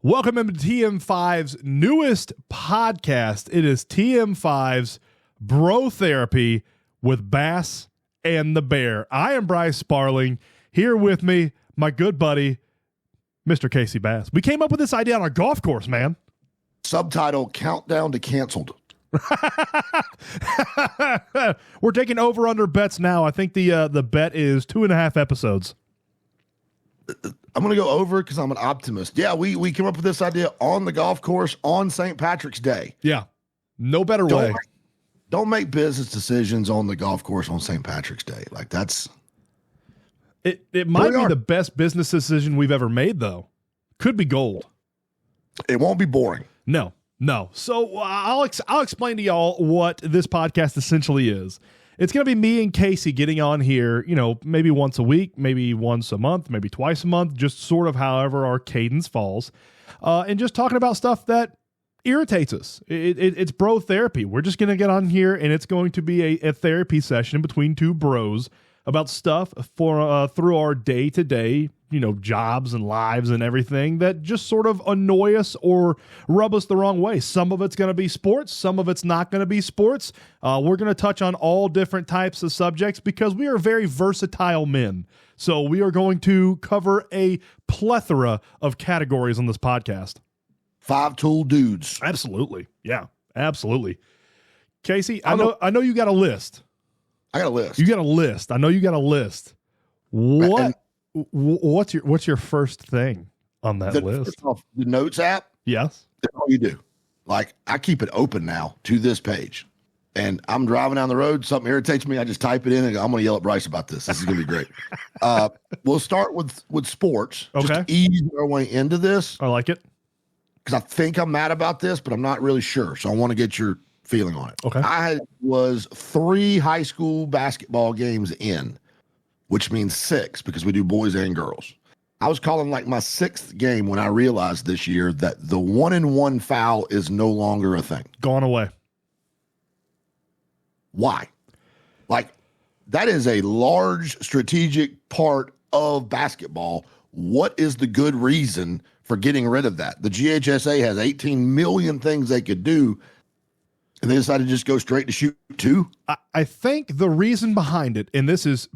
Welcome into TM5's newest podcast. It is TM5's Bro Therapy with Bass and the Bear. I am Bryce Sparling. Here with me, my good buddy, Mr. Casey Bass. We came up with this idea on a golf course, man. Subtitle, Countdown to Canceled. We're taking over-under bets now. I think the bet is 2.5 episodes. I'm going to go over because I'm an optimist. Yeah, we came up with this idea on the golf course on St. Patrick's Day. Yeah, no better way. Don't make business decisions on the golf course on St. Patrick's Day. Like that's... It might be the best business decision we've ever made, though. Could be gold. It won't be boring. No. So I'll explain to y'all what this podcast essentially is. It's going to be me and Casey getting on here, maybe once a week, maybe once a month, maybe twice a month, just sort of however our cadence falls, and just talking about stuff that irritates us. It's bro therapy. We're just going to get on here, and it's going to be a therapy session between two bros about stuff for through our day-to-day, jobs and lives and everything that just sort of annoy us or rub us the wrong way. Some of it's going to be sports. Some of it's not going to be sports. We're going to touch on all different types of subjects because we are very versatile men. So we are going to cover a plethora of categories on this podcast. 5-tool dudes. Absolutely. Yeah, absolutely. Casey, I know you got a list. I got a list. You got a list. I know you got a list. What's your first thing on that list? First off, the notes app. Yes. That's all you do. Like I keep it open now to this page, and I'm driving down the road. Something irritates me. I just type it in and go, I'm going to yell at Bryce about this. This is going to be great. We'll start with sports. Okay. Just to ease our way into this. I like it. Because I think I'm mad about this, but I'm not really sure. So I want to get your feeling on it. Okay. I was 3 high school basketball games in, which means 6 because we do boys and girls. I was calling like my 6th game when I realized this year that the 1-and-1 foul is no longer a thing. Gone away. Why? Like that is a large strategic part of basketball. What is the good reason for getting rid of that? The GHSA has 18 million things they could do, and they decided to just go straight to shoot 2? I think the reason behind it, and this is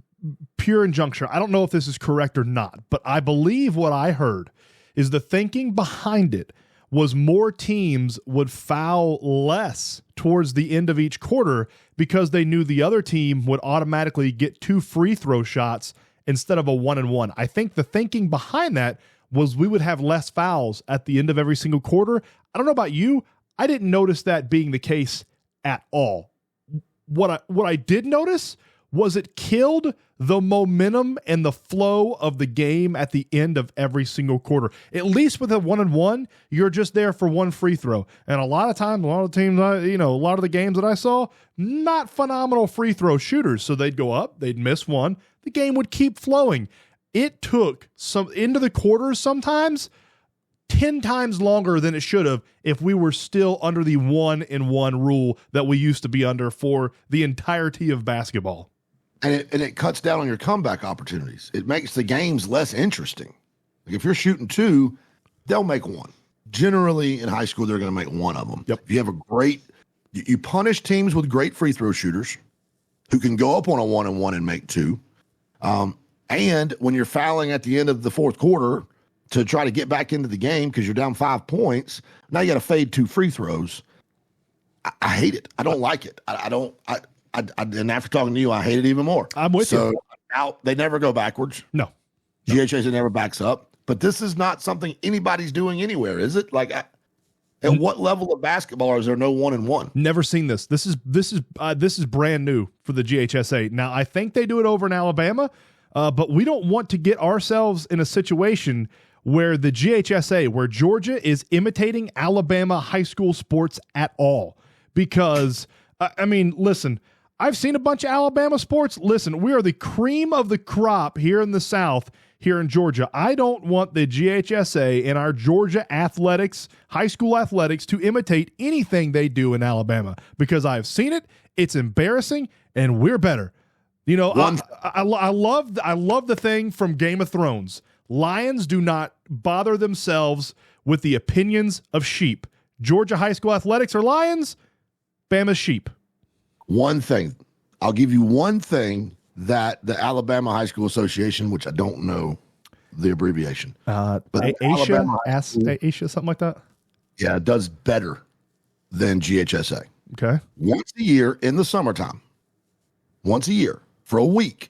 pure injunction, I don't know if this is correct or not, but I believe what I heard is the thinking behind it was more teams would foul less towards the end of each quarter because they knew the other team would automatically get 2 free throw shots instead of a 1-and-1. I think the thinking behind that was we would have less fouls at the end of every single quarter. I don't know about you. I didn't notice that being the case at all. What I did notice was it killed the momentum and the flow of the game at the end of every single quarter. At least with a 1-and-1, you're just there for 1 free throw. And a lot of times, a lot of teams, a lot of the games that I saw, not phenomenal free throw shooters. So they'd go up, they'd miss 1, the game would keep flowing. It took some into the quarters sometimes 10 times longer than it should have if we were still under the 1-and-1 rule that we used to be under for the entirety of basketball. And it cuts down on your comeback opportunities. It makes the games less interesting. Like if you're shooting 2, they'll make 1. Generally in high school, they're going to make 1 of them. Yep. If you have you punish teams with great free throw shooters who can go up on a 1-and-1 and make 2. And when you're fouling at the end of the 4th quarter to try to get back into the game because you're down 5 points, now you got to fade 2 free throws. I hate it. I don't like it. And after talking to you, I hate it even more. I'm with you. So now they never go backwards. No. GHSA never backs up. But this is not something anybody's doing anywhere, is it? Like, at what level of basketball is there no 1-and-1? Never seen this. This is brand new for the GHSA. Now I think they do it over in Alabama, but we don't want to get ourselves in a situation where the GHSA, where Georgia is imitating Alabama high school sports at all. Because listen. I've seen a bunch of Alabama sports. Listen, we are the cream of the crop here in the South, here in Georgia. I don't want the GHSA and our Georgia athletics, high school athletics, to imitate anything they do in Alabama because I've seen it. It's embarrassing, and we're better. I love the thing from Game of Thrones. Lions do not bother themselves with the opinions of sheep. Georgia high school athletics are lions, Bama's sheep. One thing. I'll give you one thing that the Alabama High School Association, which I don't know the abbreviation. But Asia, something like that? Yeah, it does better than GHSA. Okay. Once a year in the summertime, once a year for a week,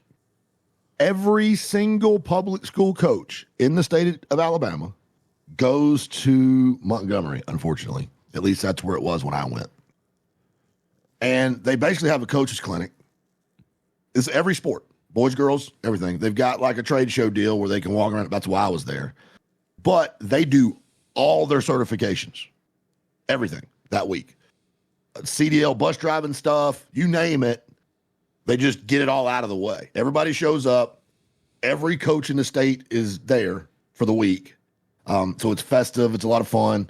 every single public school coach in the state of Alabama goes to Montgomery, unfortunately. At least that's where it was when I went. And they basically have a coach's clinic. It's every sport, boys, girls, everything. They've got like a trade show deal where they can walk around. That's why I was there. But they do all their certifications, everything that week. CDL bus driving stuff, you name it. They just get it all out of the way. Everybody shows up. Every coach in the state is there for the week. So it's festive. It's a lot of fun.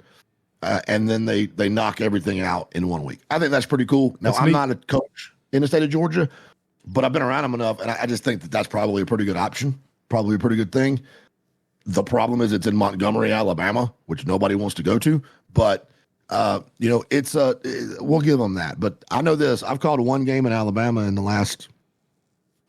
And then they knock everything out in 1 week. I think that's pretty cool. Now, I'm not a coach in the state of Georgia, but I've been around them enough, and I just think that that's probably a pretty good option, probably a pretty good thing. The problem is it's in Montgomery, Alabama, which nobody wants to go to. But, it's we'll give them that. But I know this. I've called one game in Alabama in the last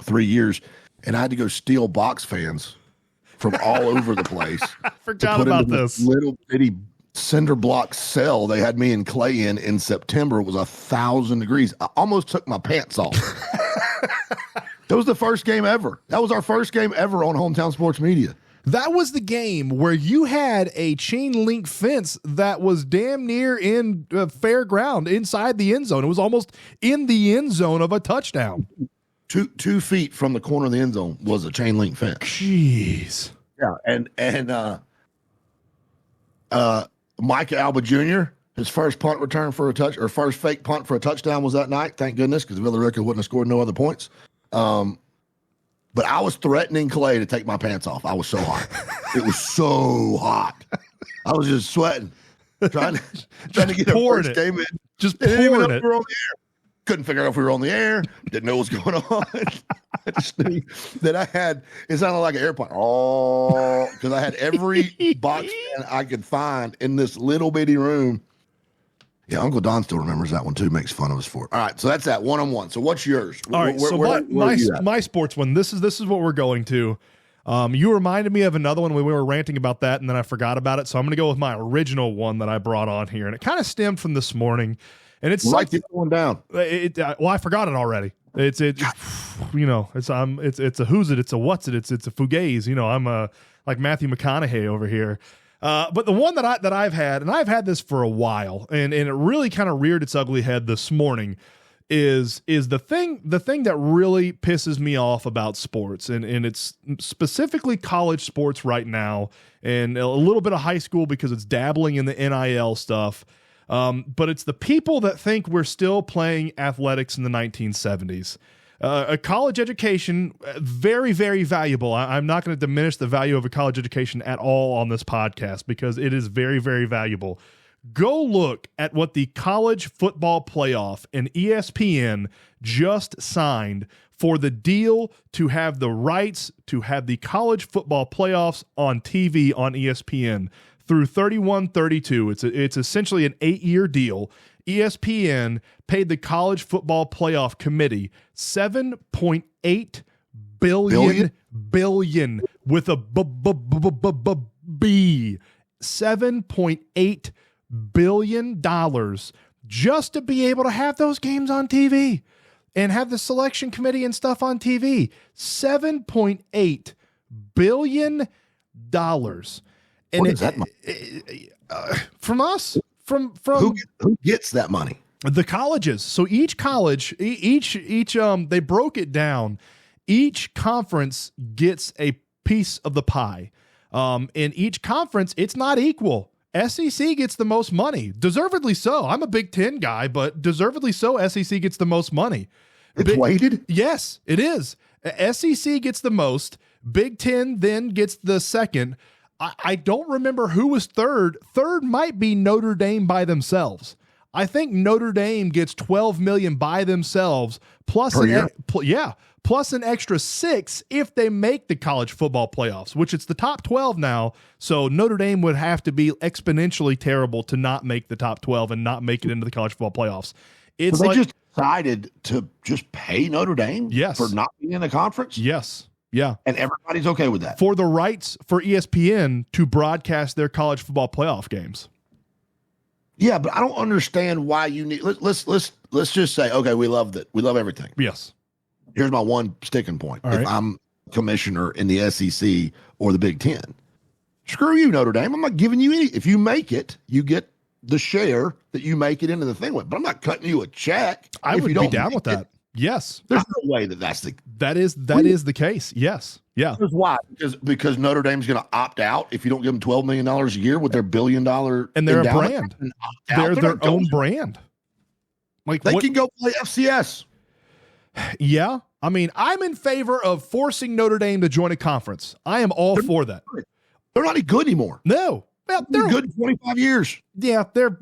3 years, and I had to go steal box fans from all over the place. I forgot about this little bitty cinder block cell they had me and Clay in September. It was 1,000 degrees. I almost took my pants off. That was the first game ever. That was our first game ever on Hometown Sports Media. That was the game where you had a chain link fence that was damn near in fair ground inside the end zone. It was almost in the end zone of a touchdown. 2 feet from the corner of the end zone was a chain link fence. Jeez. Yeah, and Micah Alba Jr., his first punt return for a touch, or first fake punt for a touchdown was that night. Thank goodness, because Villarica wouldn't have scored no other points. But I was threatening Clay to take my pants off. I was so hot. It was so hot. I was just sweating, trying to get a first game in. Just pouring it. We were on the air. Couldn't figure out if we were on the air. Didn't know what was going on. I just knew that I had, it sounded like an airplane. Oh, because I had every box fan I could find in this little bitty room. Yeah, Uncle Don still remembers that one too, makes fun of us for it. All right, so that's that one-on-one. So what's yours? All right, my sports one, this is what we're going to. You reminded me of another one when we were ranting about that, and then I forgot about it. So I'm going to go with my original one that I brought on here, and it kind of stemmed from this morning. And it's like it going down. Well, I forgot it already. It's a who's it, it's a what's it, it's a fugazi. I'm like Matthew McConaughey over here. But the one that I've had, and I've had this for a while, and it really kind of reared its ugly head this morning, is the thing that really pisses me off about sports, and it's specifically college sports right now, and a little bit of high school because it's dabbling in the NIL stuff. But it's the people that think we're still playing athletics in the 1970s. A college education, very, very valuable. I'm not going to diminish the value of a college education at all on this podcast because it is very, very valuable. Go look at what the college football playoff and ESPN just signed for the deal to have the rights to have the college football playoffs on TV on ESPN through 31-32. It's essentially an 8-year deal. ESPN paid the College Football Playoff Committee $7.8 billion with a B. $7.8 billion just to be able to have those games on TV and have the selection committee and stuff on TV. $7.8 billion. And what is that money? From us. From who gets that money? The colleges. So each college, each they broke it down. Each conference gets a piece of the pie. In each conference, it's not equal. SEC gets the most money, deservedly so. I'm a Big Ten guy, but deservedly so. SEC gets the most money. It's weighted? Yes, it is. SEC gets the most. Big Ten then gets the second. I don't remember who was third. Third might be Notre Dame by themselves. I think Notre Dame gets $12 million by themselves, plus plus an extra 6 if they make the college football playoffs, which it's the top 12 now. So Notre Dame would have to be exponentially terrible to not make the top 12 and not make it into the college football playoffs. It's so they like, just decided to just pay Notre Dame for not being in the conference? Yes. Yeah. And everybody's okay with that. For the rights for ESPN to broadcast their college football playoff games. Yeah, but I don't understand why you need. Let's just say, okay, we love that. We love everything. Yes. Here's my one sticking point. All if right. I'm commissioner in the SEC or the Big Ten, screw you, Notre Dame. I'm not giving you any. If you make it, you get the share that you make it into the thing with. But I'm not cutting you a check. I would be down with that. Yes. There's no way that that is the case. Yes. Yeah. Because why? Because Notre Dame's going to opt out if you don't give them $12 million a year with their $1 billion and they're a brand. They're their own brand. Like they can go play FCS. Yeah. I mean, I'm in favor of forcing Notre Dame to join a conference. I am all for that. They're not any good anymore. No. Well, they're good in 25 years. Yeah, they're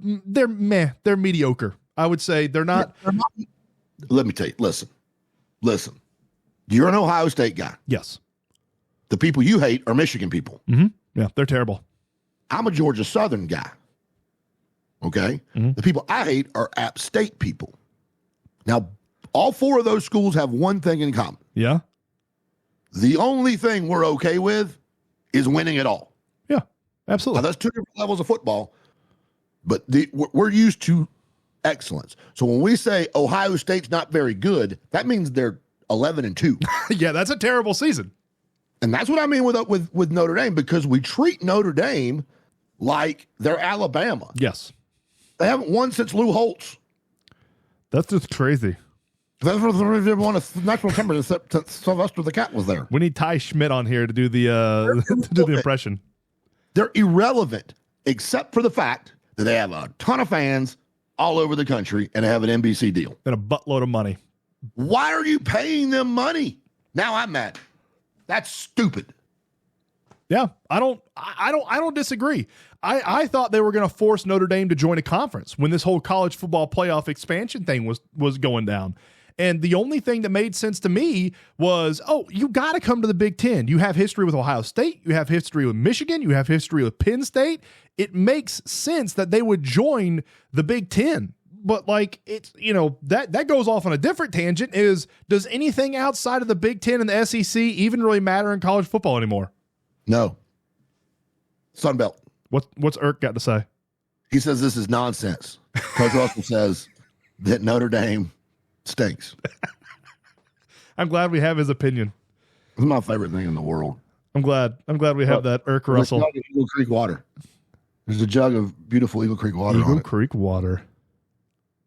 meh. They're mediocre. I would say they're not. Let me tell you, listen. You're an Ohio State guy. Yes. The people you hate are Michigan people. Mm-hmm. Yeah, they're terrible. I'm a Georgia Southern guy. Okay? Mm-hmm. The people I hate are App State people. Now, all 4 of those schools have one thing in common. Yeah. The only thing we're okay with is winning it all. Yeah, absolutely. Now, that's 2 different levels of football, but we're used to excellence. So when we say Ohio State's not very good, that means they're 11-2. Yeah, that's a terrible season. And that's what I mean with Notre Dame, because we treat Notre Dame like they're Alabama. Yes. They haven't won since Lou Holtz. That's just crazy. That's what they won a national championship since Sylvester the Cat was there. We need Ty Schmidt on here to do the to do the impression. They're irrelevant, except for the fact that they have a ton of fans all over the country and they have an NBC deal and a buttload of money. Why are you paying them money? Now I'm mad. That's stupid. Yeah, I don't disagree. I thought they were going to force Notre Dame to join a conference when this whole college football playoff expansion thing was going down. And the only thing that made sense to me was, you got to come to the Big Ten. You have history with Ohio State. You have history with Michigan. You have history with Penn State. It makes sense that they would join the Big Ten. But like it's, that goes off on a different tangent does anything outside of the Big Ten and the SEC even really matter in college football anymore? No. Sun Belt. What's Irk got to say? He says this is nonsense. Coach Russell says that Notre Dame stinks. I'm glad we have his opinion. It's my favorite thing in the world. I'm glad we have that Irk Russell. There's a jug of Eagle Creek water. There's a jug of beautiful Eagle Creek water. Eagle Creek water.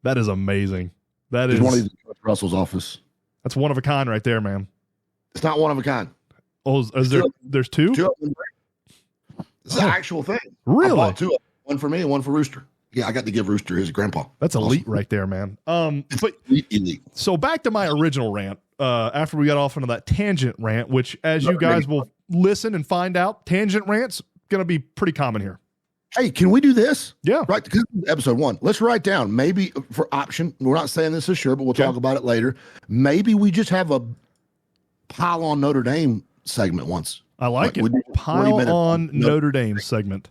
That is amazing. It's one of these Coach Russell's office. That's one of a kind right there, man. It's not one of a kind. Oh, there's 2? 2 of them. It's an actual thing. Really? I bought 2 of them. One for me and one for Rooster. Yeah, I got to give Rooster his grandpa. That's elite right there, man. But elite. So back to my original rant. After we got off into that tangent rant, which as you guys will listen and find out, tangent rants gonna be pretty common here. Hey, can we do this? Yeah. Right. Because episode 1. Let's write down maybe for option. We're not saying this is sure, but we'll talk about it later. Maybe we just have a pile on Notre Dame segment once. I like it. Pile on Notre Dame segment.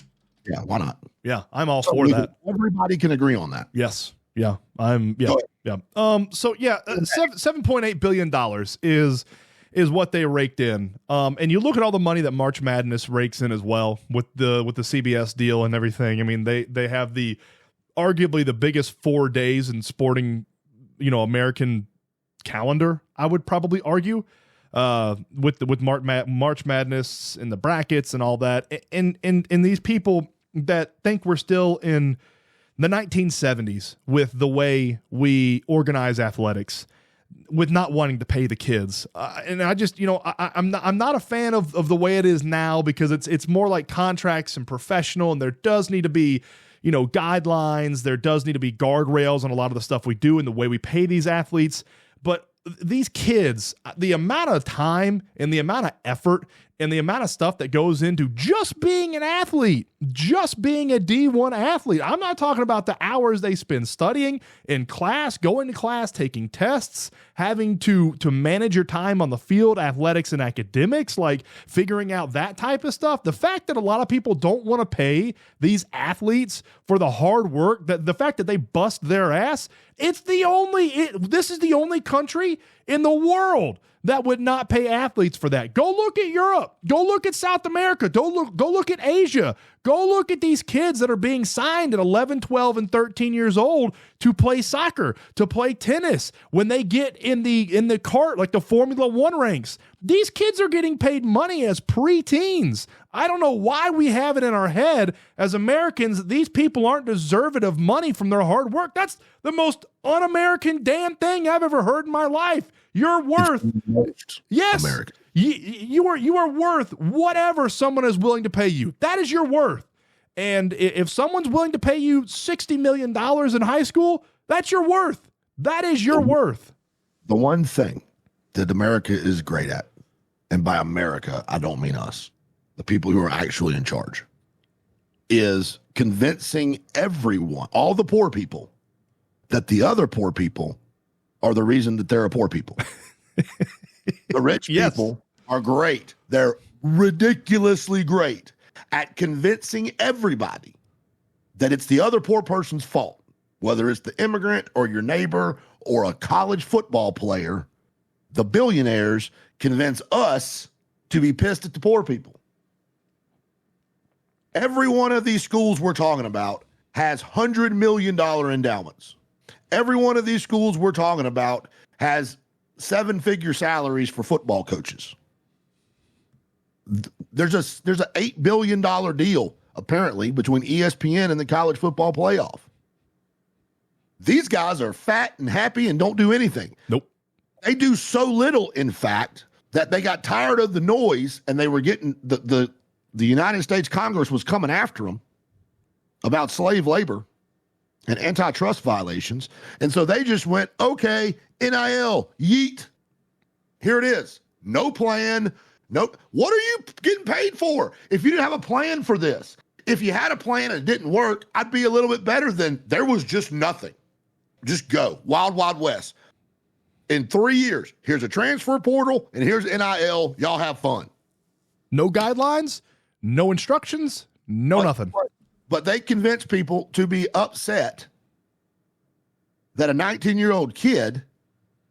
Yeah, why not? Yeah, I'm all for that. Everybody can agree on that. Yes. Yeah. Yeah. So yeah, $7.8 billion is what they raked in. And you look at all the money that March Madness rakes in as well with the CBS deal and everything. I mean, they have arguably the biggest 4 days in sporting, American calendar, I would probably argue. With March Madness and the brackets and all that, and these people that think we're still in the 1970s with the way we organize athletics, with not wanting to pay the kids, and I just I'm not a fan of the way it is now, because it's more like contracts and professional, and there does need to be guidelines, there does need to be guardrails on a lot of the stuff we do and the way we pay these athletes, but these kids, the amount of time and the amount of effort and the amount of stuff that goes into just being an athlete, just being a D1 athlete. I'm not talking about the hours they spend studying in class, going to class, taking tests, having to manage your time on the field, athletics and academics, like figuring out that type of stuff. The fact that a lot of people don't want to pay these athletes for the hard work, that the fact that they bust their ass, this is the only country in the world that would not pay athletes for that. Go look at Europe. Go look at South America. Go look at Asia. Go look at these kids that are being signed at 11, 12, and 13 years old to play soccer, to play tennis. When they get in the cart, like the Formula One ranks, these kids are getting paid money as preteens. I don't know why we have it in our head as Americans, these people aren't deserving of money from their hard work. That's the most un-American damn thing I've ever heard in my life. You're worth, yes, American. You are worth whatever someone is willing to pay you. That is your worth. And if someone's willing to pay you $60 million in high school, that's your worth. That is your worth. The one thing that America is great at, and by America, I don't mean us, the people who are actually in charge, is convincing everyone, all the poor people, that the other poor people are the reason that there are poor people. The rich people are great. They're ridiculously great at convincing everybody that it's the other poor person's fault, whether it's the immigrant or your neighbor or a college football player. The billionaires convince us to be pissed at the poor people. Every one of these schools we're talking about has $100 million endowments. Every one of these schools we're talking about has 7-figure salaries for football coaches. There's a $8 billion deal, apparently, between ESPN and the college football playoff. These guys are fat and happy and don't do anything. Nope. They do so little, in fact, that they got tired of the noise and they were getting the United States Congress was coming after them about slave labor and antitrust violations. And so they just went, okay, NIL, yeet. Here it is. No plan. No. What are you getting paid for? If you didn't have a plan for this, if you had a plan and it didn't work, I'd be a little bit better than there was just nothing. Just go. Wild, wild west. In 3 years, here's a transfer portal and here's NIL. Y'all have fun. No guidelines, no instructions, nothing. But they convince people to be upset that a 19-year-old kid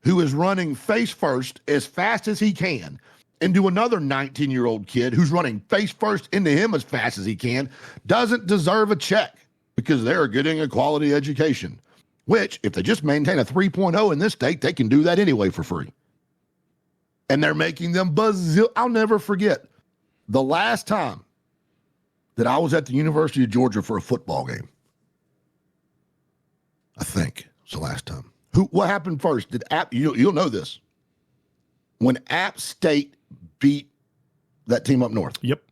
who is running face first as fast as he can into another 19-year-old kid who's running face first into him as fast as he can doesn't deserve a check because they're getting a quality education, which if they just maintain a 3.0 in this state, they can do that anyway for free. And they're making them I'll never forget the last time that I was at the University of Georgia for a football game. I think it's the last time. What happened first? Did you'll know this. When App State beat that team up north. Yep.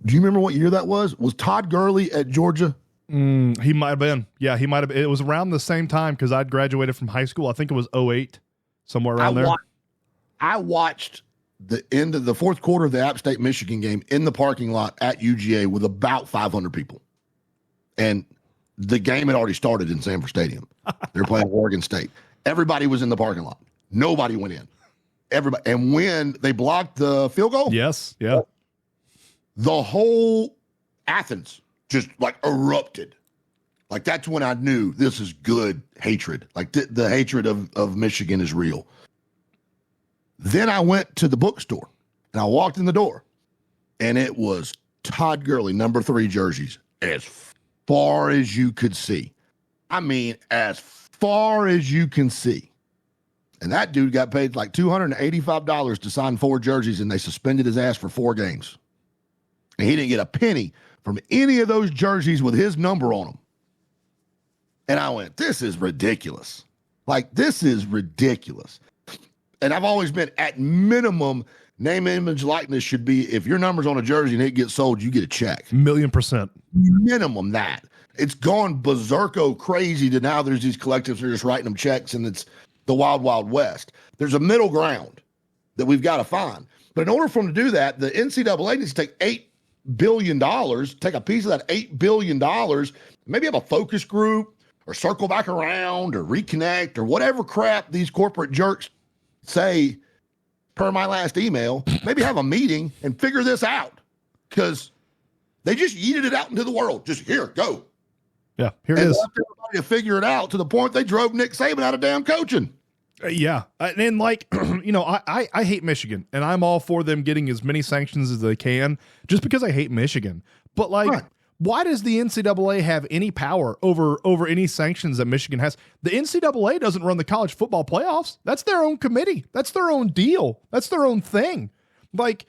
Do you remember what year that was? Was Todd Gurley at Georgia? He might have been. Yeah, he might have. It was around the same time because I'd graduated from high school. I think it was 2008, somewhere around there. I watched the end of the fourth quarter of the App State Michigan game in the parking lot at UGA with about 500 people. And the game had already started in Sanford Stadium. They were playing Oregon State. Everybody was in the parking lot. Nobody went in. Everybody. And when they blocked the field goal, yes, yeah, the whole Athens just like erupted. Like that's when I knew this is good hatred. Like the hatred of Michigan is real. Then I went to the bookstore and I walked in the door and it was Todd Gurley, number 3 jerseys as far as you could see. I mean, as far as you can see. And that dude got paid like $285 to sign 4 jerseys and they suspended his ass for 4 games. And he didn't get a penny from any of those jerseys with his number on them. And I went, this is ridiculous. Like, this is ridiculous. And I've always been, at minimum, name, image, likeness should be, if your number's on a jersey and it gets sold, you get a check. 1,000,000%. Minimum that. It's gone berserko crazy to now there's these collectives that are just writing them checks and it's the wild, wild west. There's a middle ground that we've got to find. But in order for them to do that, the NCAA needs to take $8 billion, take a piece of that $8 billion, maybe have a focus group or circle back around or reconnect or whatever crap these corporate jerks say per my last email, maybe have a meeting and figure this out, because they just yeeted it out into the world. Just here, go. Yeah, here it is. Left everybody to figure it out to the point they drove Nick Saban out of damn coaching. Yeah. And like, I hate Michigan, and I'm all for them getting as many sanctions as they can just because I hate Michigan. But like, right. Why does the NCAA have any power over any sanctions that Michigan has? The NCAA doesn't run the college football playoffs. That's their own committee. That's their own deal. That's their own thing. Like,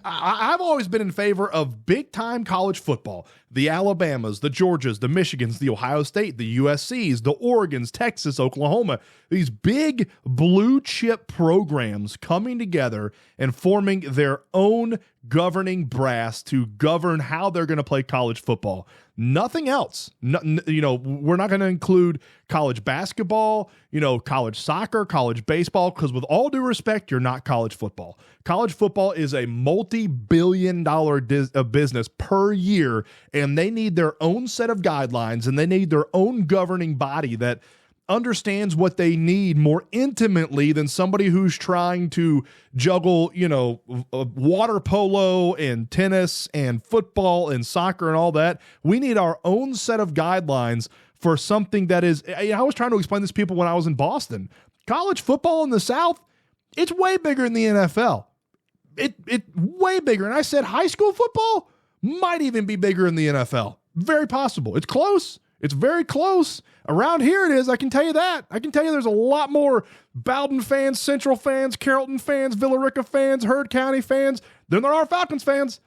I've always been in favor of big-time college football. The Alabamas, the Georgias, the Michigans, the Ohio State, the USCs, the Oregons, Texas, Oklahoma. These big blue-chip programs coming together and forming their own governing brass to govern how they're going to play college football. Nothing else. We're not going to include college basketball, college soccer, college baseball, because with all due respect, you're not college football. College football is a multi-billion-dollar business per year, and they need their own set of guidelines, and they need their own governing body that understands what they need more intimately than somebody who's trying to juggle, water polo and tennis and football and soccer and all that. We need our own set of guidelines for something that is, I was trying to explain this to people when I was in Boston. College football in the South, it's way bigger than the NFL. It way bigger. And I said high school football might even be bigger than the NFL. Very possible. It's close. It's very close. Around here it is, I can tell you that. I can tell you there's a lot more Bowden fans, Central fans, Carrollton fans, Villa Rica fans, Heard County fans than there are Falcons fans.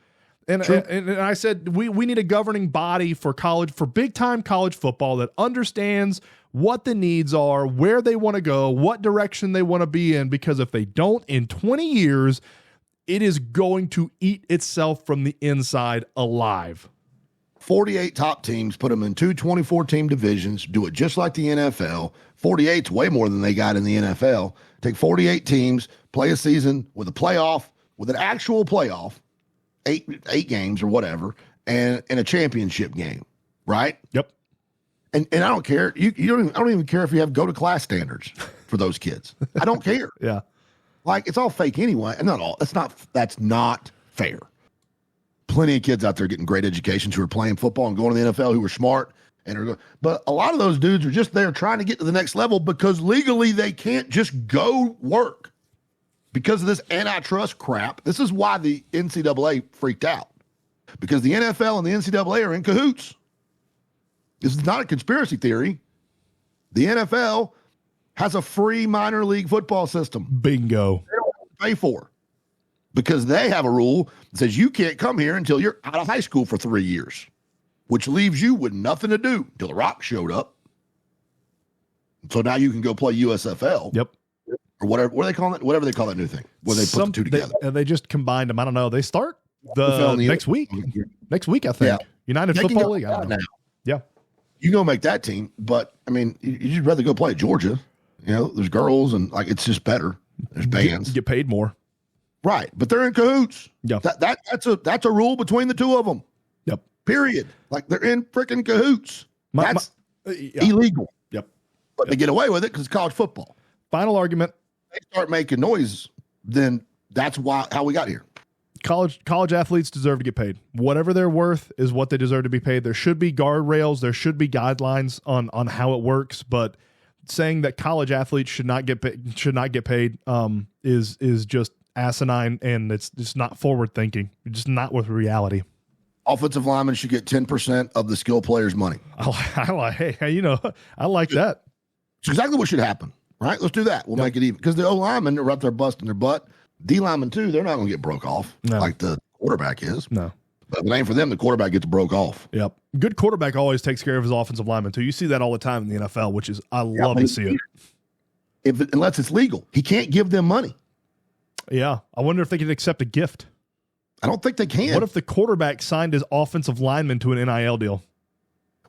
And I said we need a governing body for big-time college football that understands what the needs are, where they want to go, what direction they want to be in, because if they don't, in 20 years, it is going to eat itself from the inside alive. 48 top teams, put them in two 24-team divisions, do it just like the NFL. 48's way more than they got in the NFL. Take 48 teams, play a season with a playoff, with an actual playoff, eight games or whatever, and a championship game, right? Yep. And I don't care. I don't even care if you have go-to-class standards for those kids. I don't care. Yeah. Like, it's all fake anyway. Not all. That's not fair. Plenty of kids out there getting great educations who are playing football and going to the NFL who are smart but a lot of those dudes are just there trying to get to the next level because legally they can't just go work because of this antitrust crap. This is why the NCAA freaked out, because the NFL and the NCAA are in cahoots. This is not a conspiracy theory. The NFL has a free minor league football system. Bingo. They don't have to pay for, because they have a rule that says you can't come here until you're out of high school for 3 years, which leaves you with nothing to do until The Rock showed up. So now you can go play USFL. Yep. Or whatever. What do they call it? Whatever they call that new thing where they put the two together. They just combined them. I don't know. They start the next week. Next week, I think. Yeah. United Football League. I don't know. Yeah. You go make that team, but I mean, you'd rather go play at Georgia. There's girls and like it's just better. There's bands. Get paid more. Right, but they're in cahoots. Yeah, that's a rule between the two of them. Yep. Period. Like they're in freaking cahoots. That's illegal. Yep. But they get away with it because it's college football. Final argument. They start making noise, then that's how we got here. College athletes deserve to get paid. Whatever they're worth is what they deserve to be paid. There should be guardrails. There should be guidelines on how it works. But saying that college athletes should not get paid is just asinine, and it's just not forward thinking. It's just not with reality. Offensive linemen should get 10% of the skill players' money. I like that. It's exactly what should happen, right? Let's do that. We'll make it even, because the O linemen are out there busting their butt. D linemen too. They're not going to get broke off like the quarterback is. No, but if it ain't for them, the quarterback gets broke off. Yep. Good quarterback always takes care of his offensive lineman too. You see that all the time in the NFL, which is I love to see it. Unless it's legal, he can't give them money. Yeah. I wonder if they can accept a gift. I don't think they can. What if the quarterback signed his offensive lineman to an NIL deal?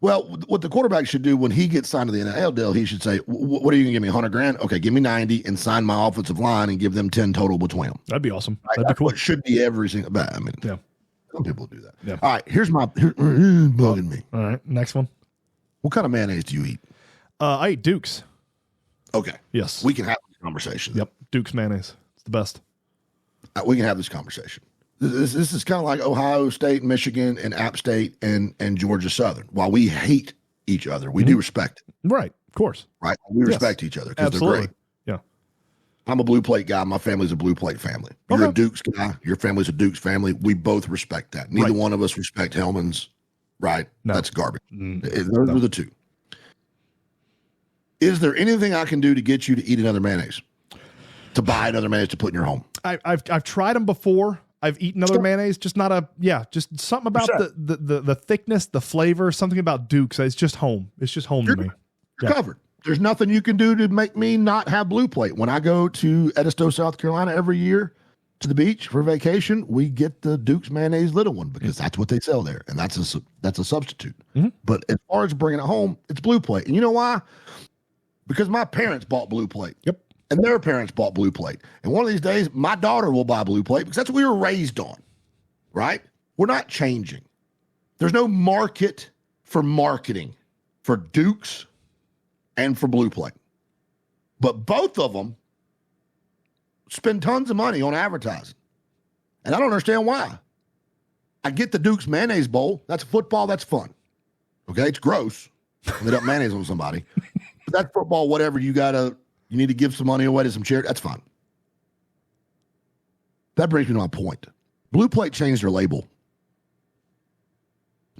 Well, what the quarterback should do when he gets signed to the NIL deal, he should say, "What are you going to give me? $100,000? Okay, give me 90 and sign my offensive line and give them 10 total between them." That'd be awesome. Right? That'd be cool. It should be every single. But I mean, Yeah. Some people do that. Yeah. All right, here's bugging me. All right, next one. What kind of mayonnaise do you eat? I eat Duke's. Okay. Yes. We can have this conversation. Yep. Duke's mayonnaise. It's the best. We can have this conversation. This is kind of like Ohio State, Michigan, and App State and Georgia Southern. While we hate each other, we do respect it. Right. Of course. Right. We respect each other because they're Absolutely. great. Yeah. I'm a blue plate guy. My family's a blue plate family. You're a Dukes guy. Your family's a Dukes family. We both respect that. Neither one of us respect Hellman's. Right. No. That's garbage. Those are the two. Is there anything I can do to get you to eat another mayonnaise? To buy another mayonnaise to put in your home? I've tried them before. I've eaten other mayonnaise, just not just something about the thickness, the flavor, something about Duke's. It's just home. It's just home to me. You're covered. There's nothing you can do to make me not have blue plate. When I go to Edisto, South Carolina every year to the beach for vacation, we get the Duke's mayonnaise little one because that's what they sell there, and that's a substitute. Mm-hmm. But as far as bringing it home, it's blue plate. And you know why? Because my parents bought blue plate. Yep. And their parents bought blue plate. And one of these days, my daughter will buy blue plate because that's what we were raised on, right? We're not changing. There's no market for marketing for Duke's and for blue plate. But both of them spend tons of money on advertising. And I don't understand why. I get the Duke's mayonnaise bowl. That's football. That's fun. Okay? It's gross when they dump mayonnaise on somebody. But that's football, whatever. You need to give some money away to some charity. That's fine. That brings me to my point. Blue Plate changed their label.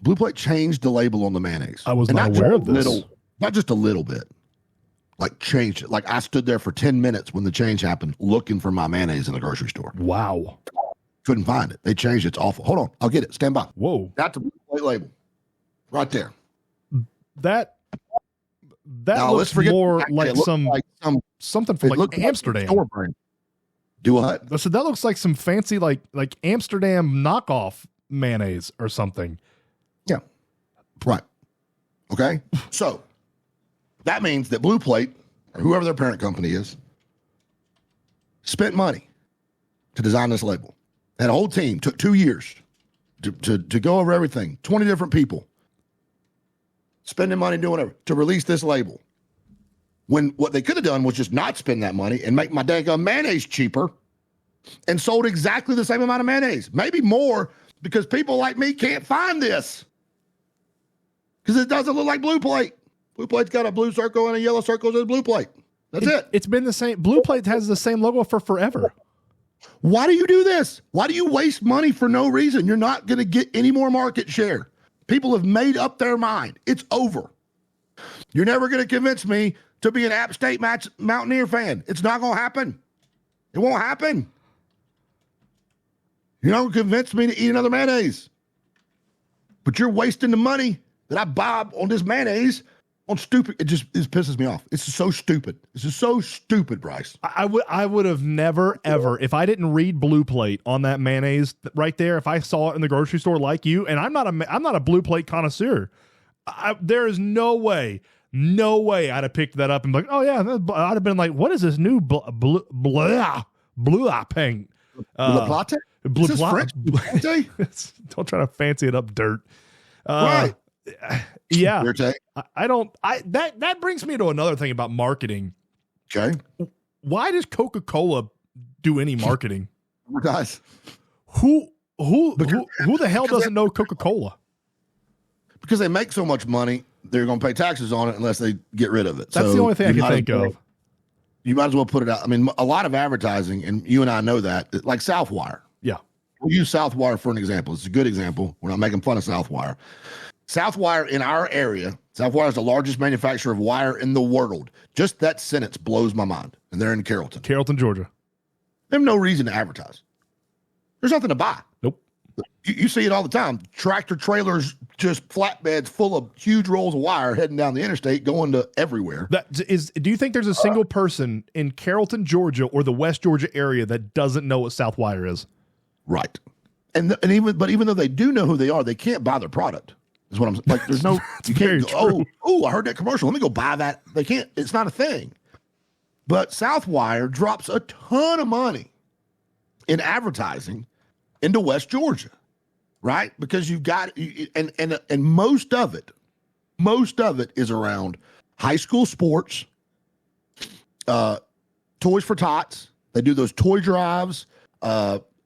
Blue Plate changed the label on the mayonnaise. I was not aware of this. Not just a little bit. Like changed it. Like I stood there for 10 minutes when the change happened looking for my mayonnaise in the grocery store. Wow. Couldn't find it. They changed it. It's awful. Hold on. I'll get it. Stand by. Whoa. That's a Blue Plate label. Right there. That now, looks more like something from like Amsterdam. Store brand. Do what? I said that looks like some fancy like Amsterdam knockoff mayonnaise or something. Yeah. Right. Okay. So that means that Blue Plate or whoever their parent company is spent money to design this label. And a whole team took 2 years to go over everything. 20 different people. Spending money doing whatever to release this label. When what they could have done was just not spend that money and make my daggone mayonnaise cheaper and sold exactly the same amount of mayonnaise. Maybe more because people like me can't find this. Because it doesn't look like Blue Plate. Blue Plate's got a blue circle and a yellow circle as a Blue Plate. That's it. It's been the same. Blue Plate has the same logo for forever. Why do you do this? Why do you waste money for no reason? You're not going to get any more market share. People have made up their mind. It's over. You're never going to convince me to be an App State Mountaineer fan. It's not going to happen. It won't happen. You're not going to convince me to eat another mayonnaise. But you're wasting the money that I buy on this mayonnaise on stupid. It pisses me off. It's so stupid. This is so stupid, Bryce. I would have never, ever, if I didn't read Blue Plate on that mayonnaise right there, if I saw it in the grocery store like you, and I'm not a Blue Plate connoisseur, there is no way I'd have picked that up and be like, oh yeah, I'd have been like, what is this new blue paint? Blue French? Don't try to fancy it up, dirt. Right. Yeah. That brings me to another thing about marketing. Okay. Why does Coca-Cola do any marketing? Guys. Who the hell doesn't know Coca-Cola? Because they make so much money, they're going to pay taxes on it unless they get rid of it. That's the only thing I can think of. You might as well put it out. I mean, a lot of advertising, and you and I know that, like Southwire. Yeah. We'll use Southwire for an example. It's a good example. We're not making fun of Southwire. Southwire in our area, Southwire is the largest manufacturer of wire in the world. Just that sentence blows my mind. And they're in Carrollton, Georgia. They have no reason to advertise. There's nothing to buy. Nope. You see it all the time. Tractor trailers, just flatbeds full of huge rolls of wire heading down the interstate, going to everywhere. Do you think there's a single person in Carrollton, Georgia, or the West Georgia area that doesn't know what Southwire is? Right. But even though they do know who they are, they can't buy their product. Is what I'm like. There's no, you very can't go, true. oh, I heard that commercial. Let me go buy that. They can't, it's not a thing. But Southwire drops a ton of money in advertising into West Georgia, right? Because you've got, and most of it is around high school sports, Toys for Tots. They do those toy drives,